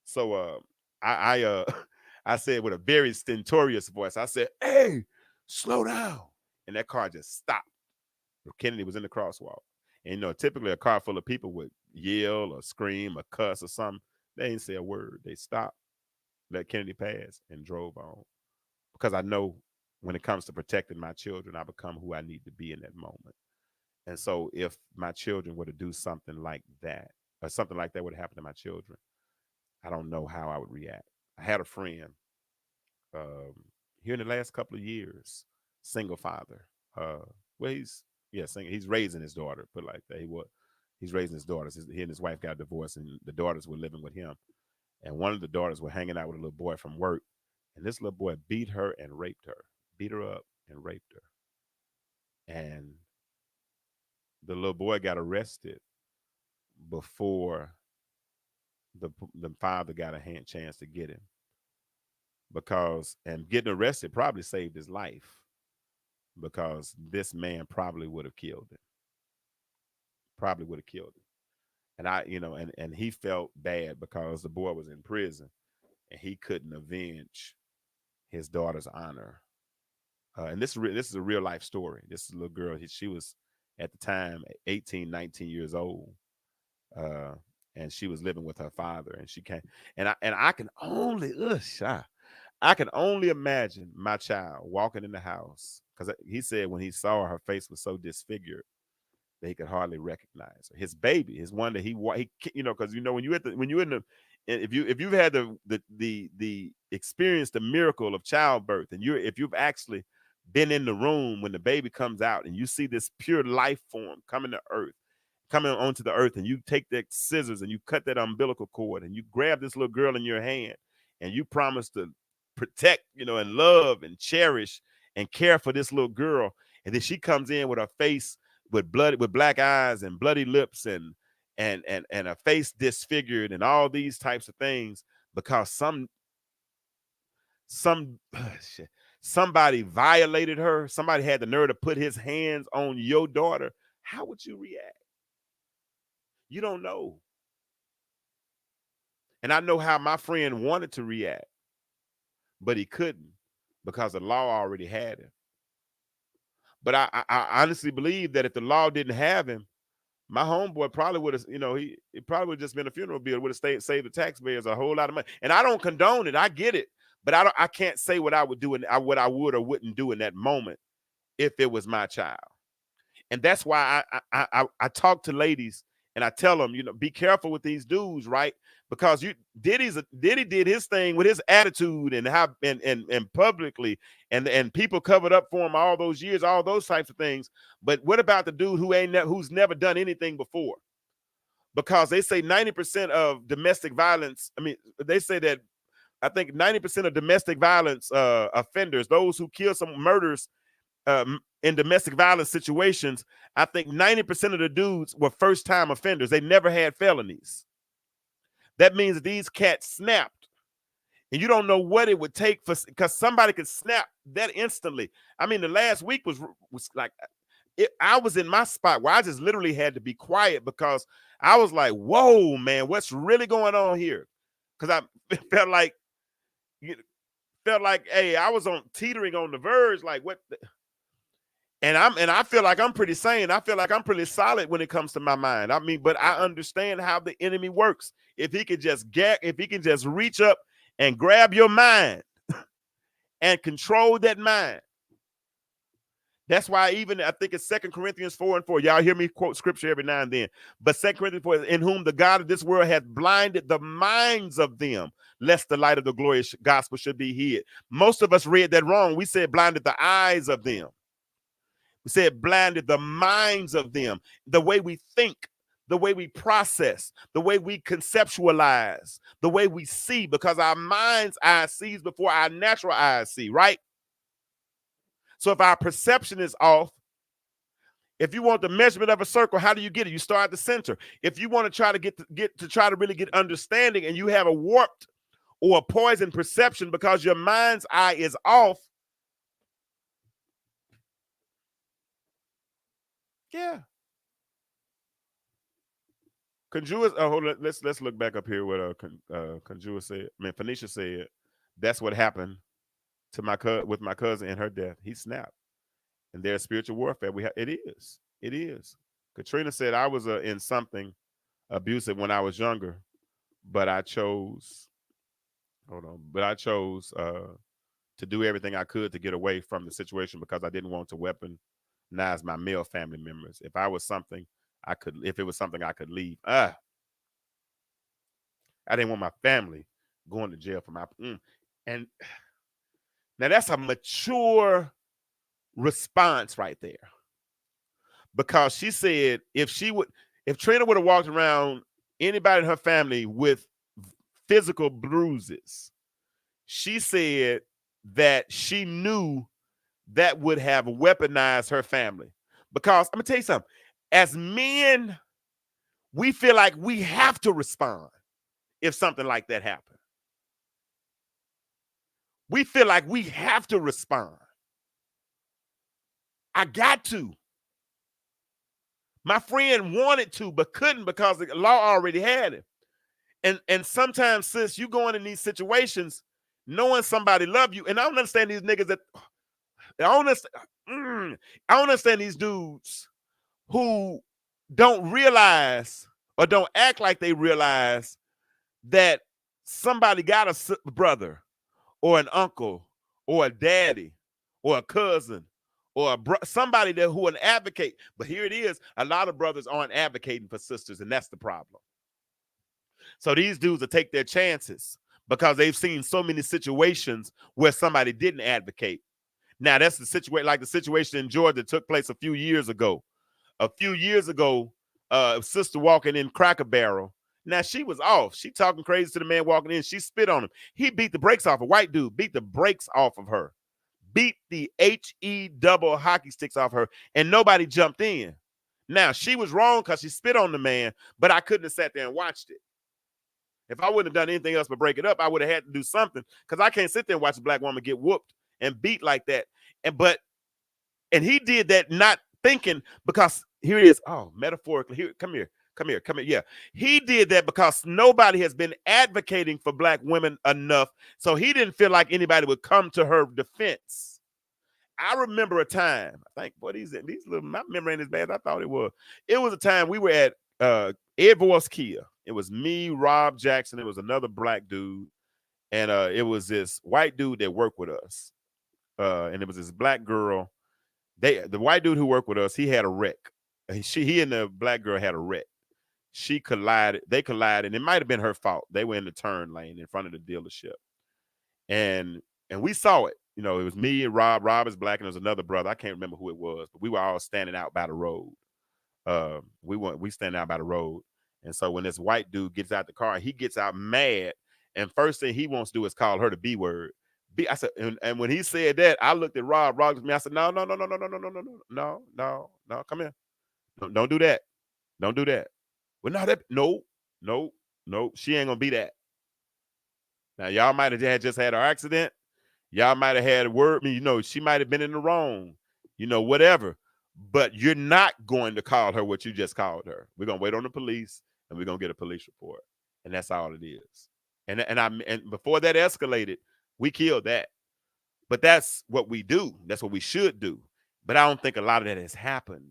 So I said with a very stentorious voice, I said, "Hey, slow down." And that car just stopped. Kennedy was in the crosswalk. And, typically a car full of people would yell or scream or cuss or something. They didn't say a word. They stopped, let Kennedy pass, and drove on. Because I know when it comes to protecting my children, I become who I need to be in that moment. And so if my children were to do something like that, or something like that would happen to my children, I don't know how I would react. I had a friend um, here in the last couple of years, single father. Well, he's raising his daughter. Put it like that. He's raising his daughters. He and his wife got divorced, and the daughters were living with him. And one of the daughters were hanging out with a little boy from work, and this little boy beat her and raped her, beat her up and raped her. And the little boy got arrested before the father got a chance to get him, because and getting arrested probably saved his life, because this man probably would have killed him. Probably would have killed him. And and he felt bad because the boy was in prison and he couldn't avenge his daughter's honor. And this is a real life story. This is a little girl. She was at the time 18, 19 years old. And she was living with her father, and she came, and I can only I can only imagine my child walking in the house, because he said when he saw her face was so disfigured that he could hardly recognize her. His baby, his one that he because when you when you're in the, if you've had the experience, the miracle of childbirth, and if you've actually been in the room when the baby comes out and you see this pure life form coming onto the earth, and you take that scissors and you cut that umbilical cord and you grab this little girl in your hand and you promise to protect, and love and cherish and care for this little girl. And then she comes in with her face with black eyes and bloody lips and a face disfigured and all these types of things, because somebody violated her. Somebody had the nerve to put his hands on your daughter. How would you react? You don't know. And I know how my friend wanted to react, but he couldn't, because the law already had him. But I honestly believe that if the law didn't have him, my homeboy probably would have, it probably would have just been a funeral bill, would have saved the taxpayers a whole lot of money. And I don't condone it. I get it. But I can't say what I would do and what I would or wouldn't do in that moment if it was my child. And that's why I talk to ladies and I tell them, be careful with these dudes, right? Because Diddy did his thing with his attitude and how and publicly, and people covered up for him all those years, all those types of things. But what about the dude who's never done anything before? Because they say 90% of domestic violence. I mean, they say that I think 90% of domestic violence offenders, those who kill some murders in domestic violence situations, I think 90% of the dudes were first-time offenders. They never had felonies. That means that these cats snapped. And you don't know what it would take because somebody could snap that instantly. I mean, the last week was like, I was in my spot where I just literally had to be quiet, because I was like, whoa, man, what's really going on here? Because I felt like, hey, I was teetering on the verge, like what? And I feel like I'm pretty sane. I feel like I'm pretty solid when it comes to my mind. I mean, but I understand how the enemy works. If he can just reach up and grab your mind and control that mind. That's why I think it's 2 Corinthians 4:4. Y'all hear me quote scripture every now and then. But 2 Corinthians 4, in whom the God of this world hath blinded the minds of them, lest the light of the glorious gospel should be hid. Most of us read that wrong. We said blinded the eyes of them. We said blinded the minds of them, the way we think, the way we process, the way we conceptualize, the way we see, because our mind's eye sees before our natural eyes see, right? So if our perception is off, if you want the measurement of a circle, how do you get it? You start at the center. If you want to try to really get understanding, and you have a warped or a poisoned perception because your mind's eye is off, yeah. Conjure, hold on, let's look back up here what Conjure said. I mean, Phoenicia said that's what happened to my cousin and her death. He snapped, and there's spiritual warfare. It is. Katrina said I was in something abusive when I was younger, but I chose. Hold on, but I chose to do everything I could to get away from the situation because I didn't want to weaponize my male family members. If it was something I could leave. I didn't want my family going to jail for my and now that's a mature response right there. Because she said if Trina would have walked around anybody in her family with physical bruises, she said that she knew that would have weaponized her family. Because I'm gonna tell you something, as men, we feel like we have to respond if something like that happens. We feel like we have to respond. I got to. My friend wanted to, but couldn't because the law already had it. And sometimes, sis, you going in these situations knowing somebody love you. And I don't understand these niggas that I don't understand these dudes who don't realize or don't act like they realize that somebody got a brother or an uncle or a daddy or a cousin or somebody there who an advocate. But here it is, a lot of brothers aren't advocating for sisters, and that's the problem. So these dudes will take their chances because they've seen so many situations where somebody didn't advocate. Now, that's the situation, like the situation in Georgia that took place a few years ago. A sister walking in Cracker Barrel. Now, she was off. She talking crazy to the man walking in. She spit on him. He beat the brakes off. A white dude beat the brakes off of her. Beat the HE double hockey sticks off her, and nobody jumped in. Now, she was wrong because she spit on the man, but I couldn't have sat there and watched it. If I wouldn't have done anything else but break it up, I would have had to do something because I can't sit there and watch a black woman get whooped and beat like that. And he did that not thinking, because here it is. Oh, metaphorically, here, come here. Yeah, he did that because nobody has been advocating for black women enough, so he didn't feel like anybody would come to her defense. I remember a time, I think, boy, these little, my memory ain't as bad as I thought it was. It was a time we were at Ed Voice Kia. It was me, Rob Jackson. It was another black dude, and it was this white dude that worked with us, and it was this black girl. The white dude who worked with us, he had a wreck. He and the black girl had a wreck. They collided. It might have been her fault. They were in the turn lane in front of the dealership. And we saw it. You know, it was me and Rob. Rob is black, and there was another brother. I can't remember who it was, but we were all standing out by the road. We standing out by the road. And so when this white dude gets out the car, he gets out mad. And first thing he wants to do is call her the B word. I said, and when he said that, I looked at Rob. Rob looked at me. I said, no, come here. Don't do that. Don't do that. Well, no, she ain't gonna be that. Now, y'all might have just had an accident. Y'all might have had a word. You know, she might have been in the wrong, you know, whatever. But you're not going to call her what you just called her. We're gonna wait on the police and we're gonna get a police report. And that's all it is. And before that escalated, we killed that. But that's what we do. That's what we should do. But I don't think a lot of that has happened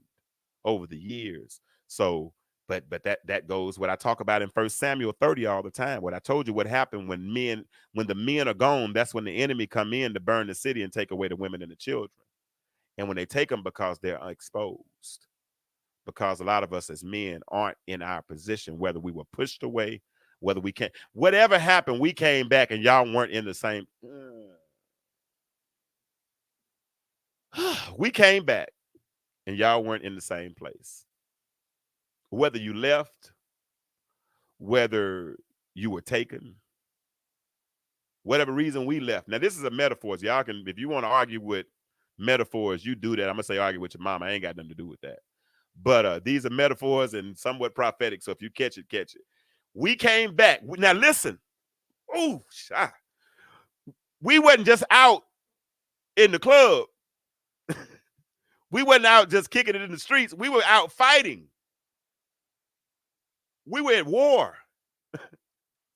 over the years. So But that goes what I talk about in 1 Samuel 30 all the time. What I told you, what happened when the men are gone, that's when the enemy come in to burn the city and take away the women and the children. And when they take them because they're exposed, because a lot of us as men aren't in our position, whether we were pushed away, whether we can't, whatever happened, we came back and y'all weren't in the same. We came back and y'all weren't in the same place. Whether you left, whether you were taken, whatever reason we left. Now, this is a metaphor. Y'all can, if you want to argue with metaphors, you do that. I'm going to say argue with your mama. I ain't got nothing to do with that. But these are metaphors and somewhat prophetic. So if you catch it, catch it. We came back. Now, listen. Oh, we wasn't just out in the club. We wasn't out just kicking it in the streets. We were out fighting. We were at war.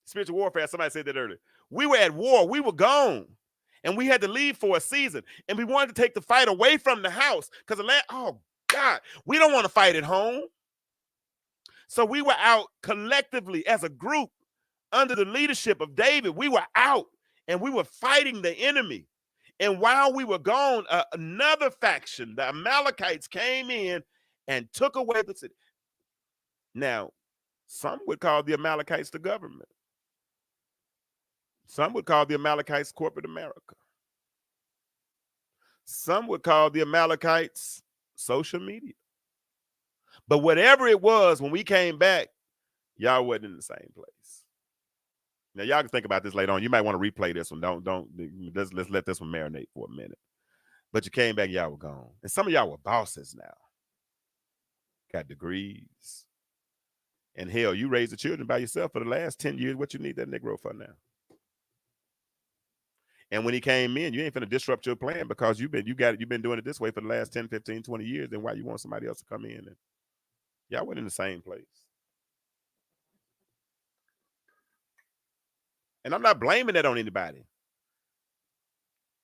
Spiritual warfare, somebody said that earlier. We were at war. We were gone. And we had to leave for a season. And we wanted to take the fight away from the house. Because oh, God, we don't want to fight at home. So we were out collectively as a group under the leadership of David. We were out and we were fighting the enemy. And while we were gone, another faction, the Amalekites, came in and took away the city. Now, some would call the Amalekites the government. Some would call the Amalekites corporate America. Some would call the Amalekites social media. But whatever it was, when we came back, y'all wasn't in the same place. Now, y'all can think about this later on. You might want to replay this one. Let's let this one marinate for a minute. But you came back, y'all were gone. And some of y'all were bosses now. Got degrees. And hell, you raised the children by yourself for the last 10 years. What you need that Negro for now? And when he came in, you ain't finna disrupt your plan because you've been doing it this way for the last 10, 15, 20 years. Then why you want somebody else to come in? And y'all went in the same place. And I'm not blaming that on anybody.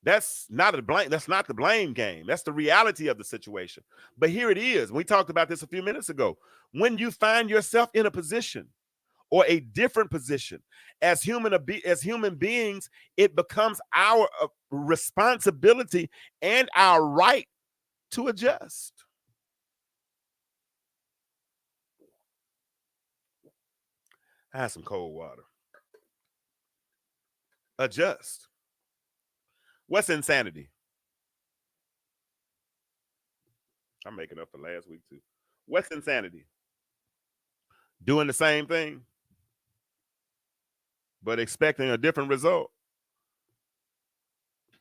That's not the blame game. That's the reality of the situation. But here it is. We talked about this a few minutes ago. When you find yourself in a position or a different position as human beings, it becomes our responsibility and our right to adjust. I had some cold water. Adjust. What's insanity? I'm making up for last week too. What's insanity? Doing the same thing, but expecting a different result.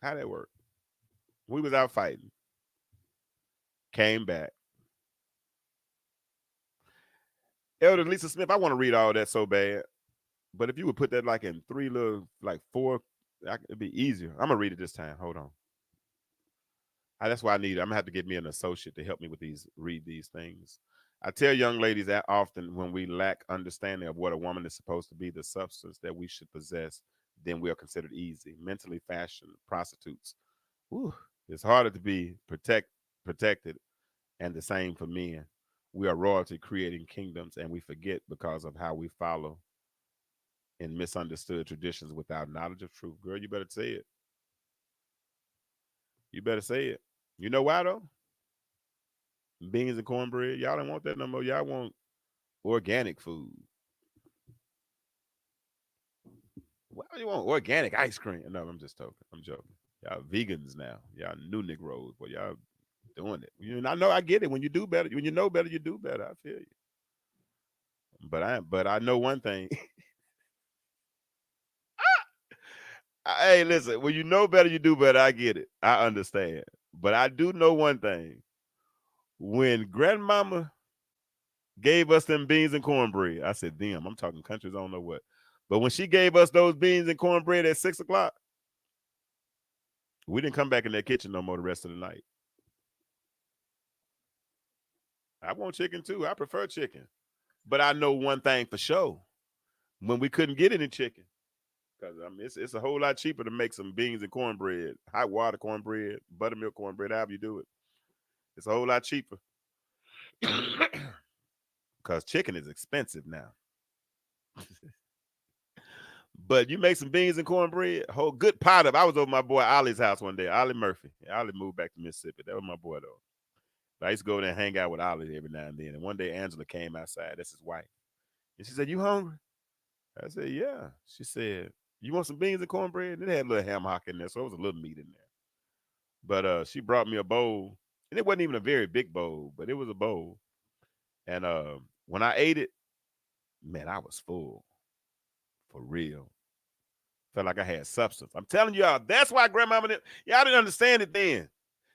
How'd that work? We was out fighting. Came back. Elder Lisa Smith, I want to read all that so bad. But if you would put that like in 4, it'd be easier. I'm gonna read it this time. Hold on. That's why I'm gonna have to get me an associate to help me with read these things. I tell young ladies that often when we lack understanding of what a woman is supposed to be, the substance that we should possess, then we are considered easy. Mentally fashioned prostitutes. Whew, it's harder to be protected, and the same for men. We are royalty creating kingdoms, and we forget because of how we follow in misunderstood traditions without knowledge of truth. Girl, you better say it. You better say it. You know why though? Beans and cornbread. Y'all don't want that no more. Y'all want organic food. Why do you want organic ice cream? No, I'm just talking. I'm joking. Y'all vegans now. Y'all new Negroes, but y'all doing it. I know I get it. When you do better, when you know better, you do better. I feel you. But I know one thing. Hey, listen, when you know better, you do better. I get it. I understand. But I do know one thing. When grandmama gave us them beans and cornbread, I said, damn, I'm talking countries, I don't know what. But when she gave us those beans and cornbread at 6 o'clock, we didn't come back in that kitchen no more the rest of the night. I want chicken too. I prefer chicken. But I know one thing for sure. When we couldn't get any chicken, because it's a whole lot cheaper to make some beans and cornbread, hot water cornbread, buttermilk cornbread, however you do it. It's a whole lot cheaper. Because chicken is expensive now. But you make some beans and cornbread, a whole good pot of. I was over my boy Ollie's house one day, Ollie Murphy. Ollie moved back to Mississippi. That was my boy though. But I used to go there and hang out with Ollie every now and then. And one day Angela came outside. That's his wife. And she said, "You hungry?" I said, "Yeah." She said, "You want some beans and cornbread?" And it had a little ham hock in there, so it was a little meat in there. But she brought me a bowl. And it wasn't even a very big bowl, but it was a bowl. And when I ate it, man, I was full. For real. Felt like I had substance. I'm telling y'all, that's why grandmama y'all didn't understand it then.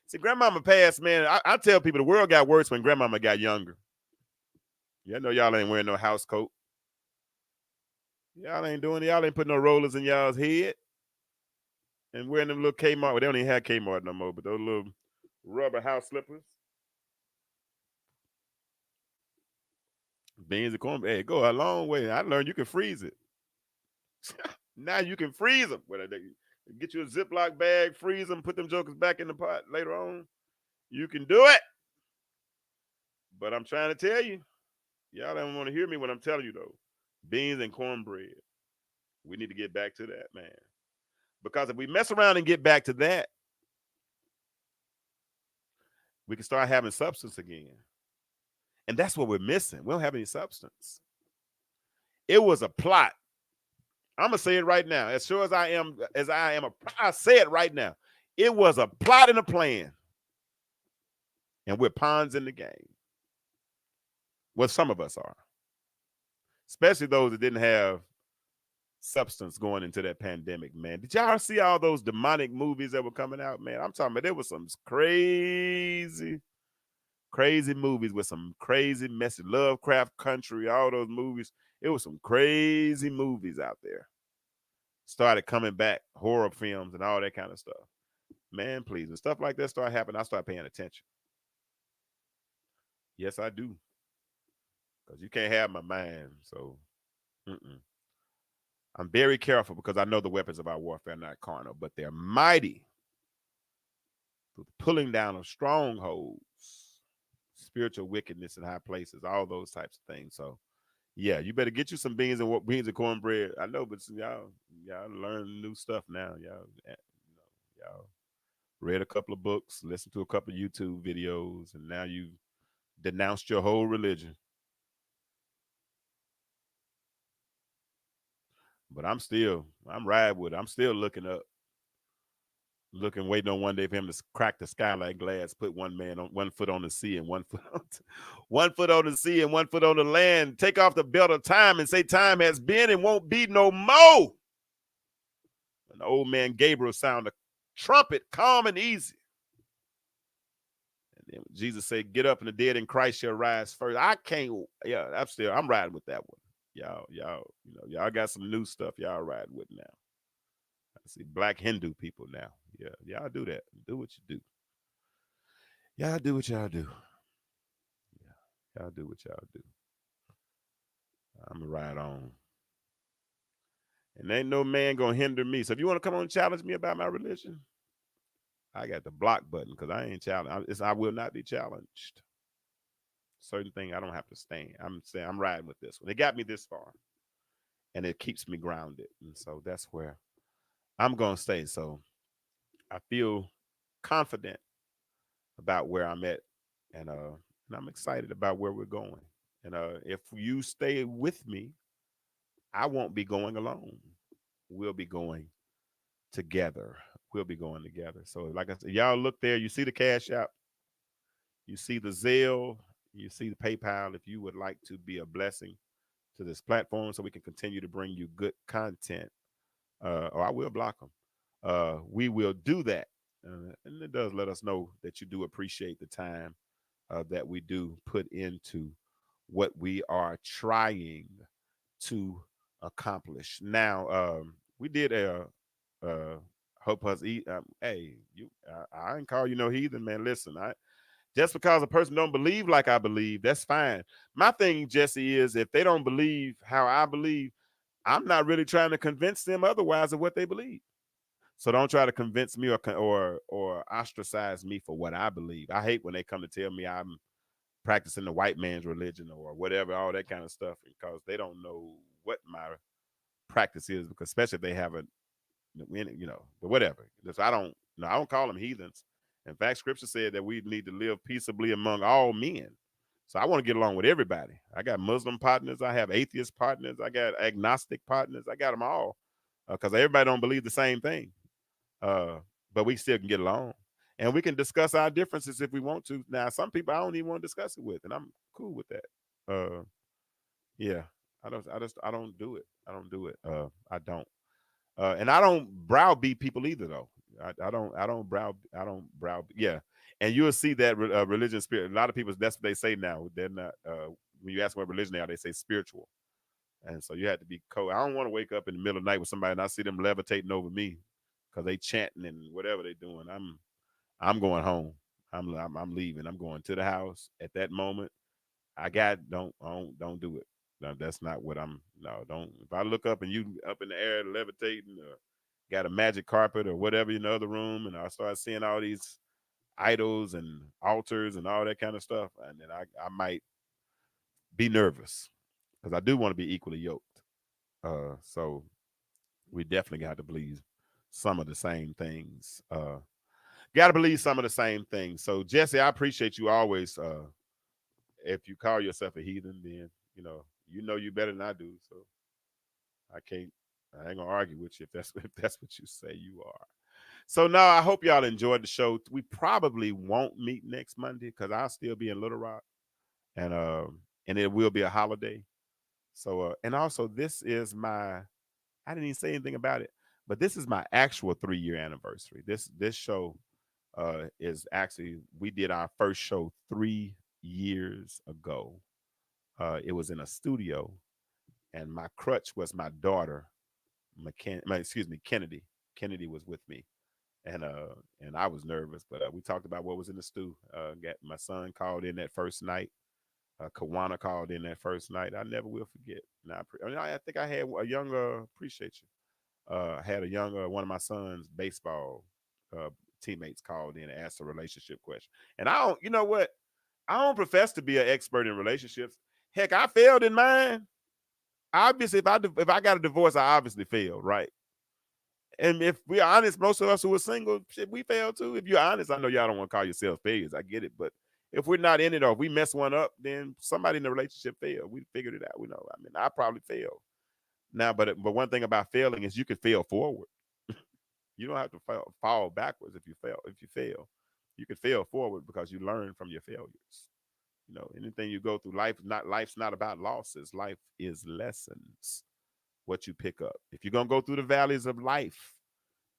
See, grandmama passed, man. I tell people the world got worse when grandmama got younger. Yeah, I know y'all ain't wearing no house coat. Y'all ain't doing it. Y'all ain't putting no rollers in y'all's head. And wearing them little Kmart. Well, they don't even have Kmart no more, but those little rubber house slippers. Beans and corn. Hey, go a long way. I learned you can freeze it. Now you can freeze them. Get you a Ziploc bag, freeze them, put them jokers back in the pot later on. You can do it. But I'm trying to tell you, y'all don't want to hear me when I'm telling you, though. Beans and cornbread. We need to get back to that, man. Because if we mess around and get back to that, we can start having substance again. And that's what we're missing. We don't have any substance. It was a plot. I'm gonna say it right now. As sure as I am, I say it right now. It was a plot and a plan. And we're pawns in the game. Well, some of us are. Especially those that didn't have substance going into that pandemic, man. Did y'all see all those demonic movies that were coming out, man? I'm talking about there was some crazy movies with some crazy message. Lovecraft Country, all those movies. It was some crazy movies out there. Started coming back, horror films and all that kind of stuff. Man, please, when stuff like that start happening, I start paying attention. Yes, I do. Because you can't have my mind. So, I'm very careful because I know the weapons of our warfare are not carnal, but they're mighty through the pulling down of strongholds, spiritual wickedness in high places, all those types of things. So, yeah, you better get you some beans and cornbread. I know, but y'all learn new stuff now. Y'all read a couple of books, listened to a couple of YouTube videos, and now you denounced your whole religion. But I'm riding with it. I'm still looking up, waiting on one day for him to crack the sky like glass, put one foot on the sea and one foot on the sea and one foot on the land, take off the belt of time and say time has been and won't be no more. And the old man Gabriel sound a trumpet, calm and easy. And then Jesus said, get up and the dead in Christ shall rise first. I'm riding with that one. Y'all got some new stuff y'all riding with now. I see black Hindu people now. Yeah, y'all do that. Do what you do. Y'all do what y'all do. Yeah, y'all do what y'all do. I'm going to ride on. And ain't no man going to hinder me. So if you want to come on and challenge me about my religion, I got the block button because I ain't challenged. I will not be challenged. Certain thing I don't have to stand. I'm saying I'm riding with this one. It got me this far. And it keeps me grounded. And so that's where I'm going to stay. So I feel confident about where I'm at. And I'm excited about where we're going. And if you stay with me, I won't be going alone. We'll be going together. So like I said, y'all look there. You see the Cash App. You see the Zelle. You see the PayPal. If you would like to be a blessing to this platform so we can continue to bring you good content, or I will block them. We will do that. And it does let us know that you do appreciate the time that we do put into what we are trying to accomplish. Now, we did a Hope Us Eat. Hey, I ain't call you no heathen, man. Listen, just because a person don't believe like I believe, that's fine. My thing, Jesse, is if they don't believe how I believe, I'm not really trying to convince them otherwise of what they believe. So don't try to convince me or ostracize me for what I believe. I hate when they come to tell me I'm practicing the white man's religion or whatever, all that kind of stuff, because they don't know what my practice is, because especially if they haven't, but whatever. I don't call them heathens. In fact, scripture said that we need to live peaceably among all men. So I want to get along with everybody. I got Muslim partners. I have atheist partners. I got agnostic partners. I got them all because everybody don't believe the same thing. But we still can get along. And we can discuss our differences if we want to. Now, some people I don't even want to discuss it with, and I'm cool with that. Yeah, I don't do it. I don't do it. I don't. And I don't browbeat people either, though. I don't brow. Yeah, and you'll see that religion spirit. A lot of people, that's what they say now. They're not. When you ask what religion they are, they say spiritual. And so you have to be cold. I don't want to wake up in the middle of the night with somebody and I see them levitating over me because they chanting and whatever they're doing. I'm going home. I'm leaving. I'm going to the house at that moment. Don't do it. No, that's not what don't. If I look up and you up in the air levitating or got a magic carpet or whatever in the other room, and I start seeing all these idols and altars and all that kind of stuff, and then I might be nervous because I do want to be equally yoked. So we definitely got to believe some of the same things. got to believe some of the same things. So Jesse, I appreciate you always. If you call yourself a heathen, then you know you better than I do. So I ain't gonna argue with you if that's if that's what you say you are. So now I hope y'all enjoyed the show. We probably won't meet next Monday because I'll still be in Little Rock, and it will be a holiday. So and also this is my, I didn't even say anything about it, but this is my actual 3-year anniversary. This show is actually, we did our first show 3 years ago. It was in a studio, and my crutch was my daughter, Kennedy. Kennedy was with me, and I was nervous, but we talked about what was in the stew. Got my son called in that first night. Kawana called in that first night. I never will forget. Now, I think I had a younger, appreciate you. I had a younger, one of my son's baseball teammates called in and asked a relationship question. And I don't, you know what? I don't profess to be an expert in relationships. Heck, I failed in mine. Obviously, if I got a divorce, I obviously failed, right? And if we're honest, most of us who are single, shit, we fail too. If you're honest, I know y'all don't want to call yourselves failures. I get it, but if we're not in it or if we mess one up, then somebody in the relationship failed. We figured it out. We know. I mean, I probably failed now, but one thing about failing is you can fail forward. You don't have to fall backwards if you fail. If you fail, you can fail forward because you learn from your failures. Anything you go through, life's not about losses. Life is lessons. What you pick up. If you're gonna go through the valleys of life,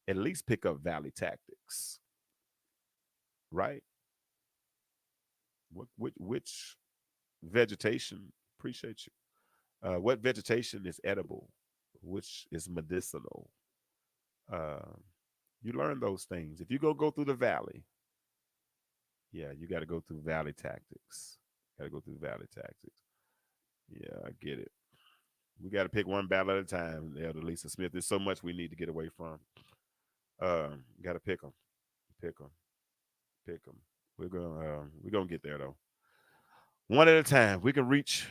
at least pick up valley tactics. Right? Which vegetation? Appreciate you. What vegetation is edible? Which is medicinal? You learn those things. If you go through the valley, yeah, you got to go through valley tactics. Got to go through valley tactics. Yeah, I get it. We got to pick one battle at a time, Elder Lisa Smith. There's so much we need to get away from. Got to pick them, pick them, pick them. We're gonna get there though. One at a time. We can reach.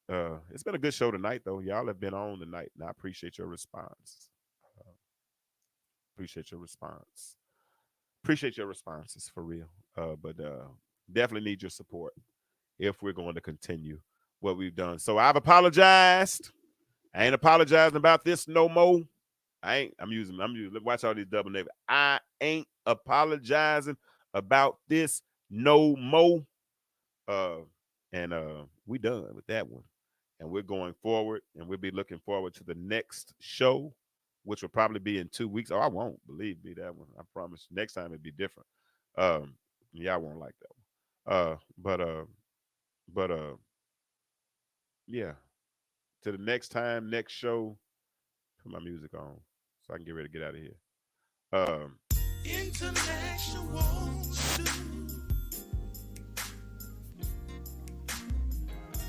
It's been a good show tonight though. Y'all have been on tonight, and I appreciate your response. Appreciate your response. Appreciate your responses for real. But definitely need your support if we're going to continue what we've done. So I've apologized. I ain't apologizing about this no more. I'm using, watch all these double negatives. I ain't apologizing about this no more. And we done with that one. And we're going forward, and we'll be looking forward to the next show, which will probably be in 2 weeks. Oh, I won't, believe me, that one. I promise. Next time it'll be different. Y'all won't like that one. But yeah. To the next time, next show. Put my music on so I can get ready to get out of here. Intellectual stew.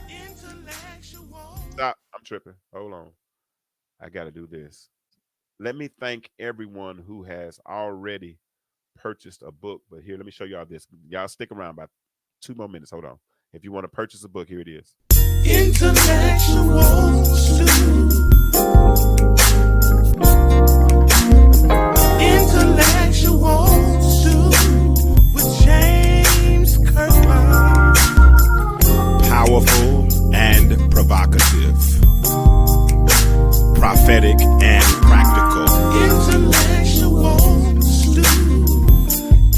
Intellectual. Stop. I'm tripping. Hold on. I got to do this. Let me thank everyone who has already purchased a book. But here, let me show y'all this. Y'all stick around about 2 more minutes. Hold on. If you want to purchase a book, here it is. Intellectual stew. Intellectual stew with James Kirkland. Powerful and provocative, prophetic and practical, Intellectual stew.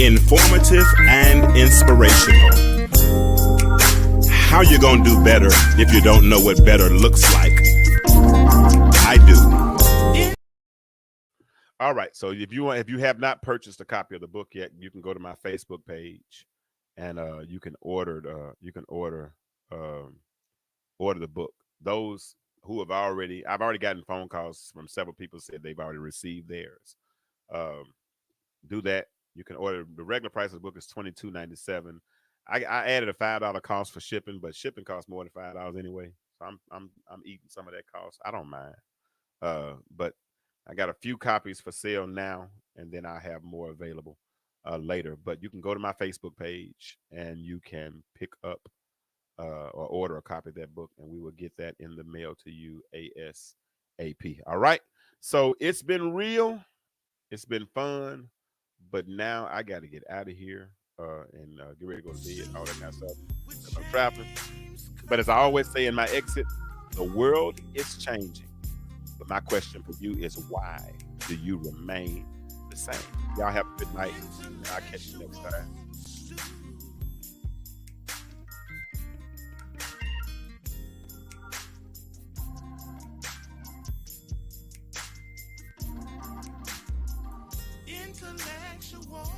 informative and inspirational. How you gonna do better if you don't know what better looks like? I do. All right. So if you have not purchased a copy of the book yet, you can go to my Facebook page, and you can order the book. Those who have I've already gotten phone calls from several people said they've already received theirs. Do that. You can order. The regular price of the book is $22.97. I added a $5 cost for shipping, but shipping costs more than $5 anyway. So I'm eating some of that cost. I don't mind. But I got a few copies for sale now, and then I have more available later. But you can go to my Facebook page and you can pick up or order a copy of that book, and we will get that in the mail to you ASAP. All right. So it's been real. It's been fun. But now I got to get out of here and get ready to go to bed and all that kind of stuff. 'Cause I'm traveling. But as I always say in my exit, the world is changing. But my question for you is, why do you remain the same? Y'all have a good night. I'll catch you next time. Intellectual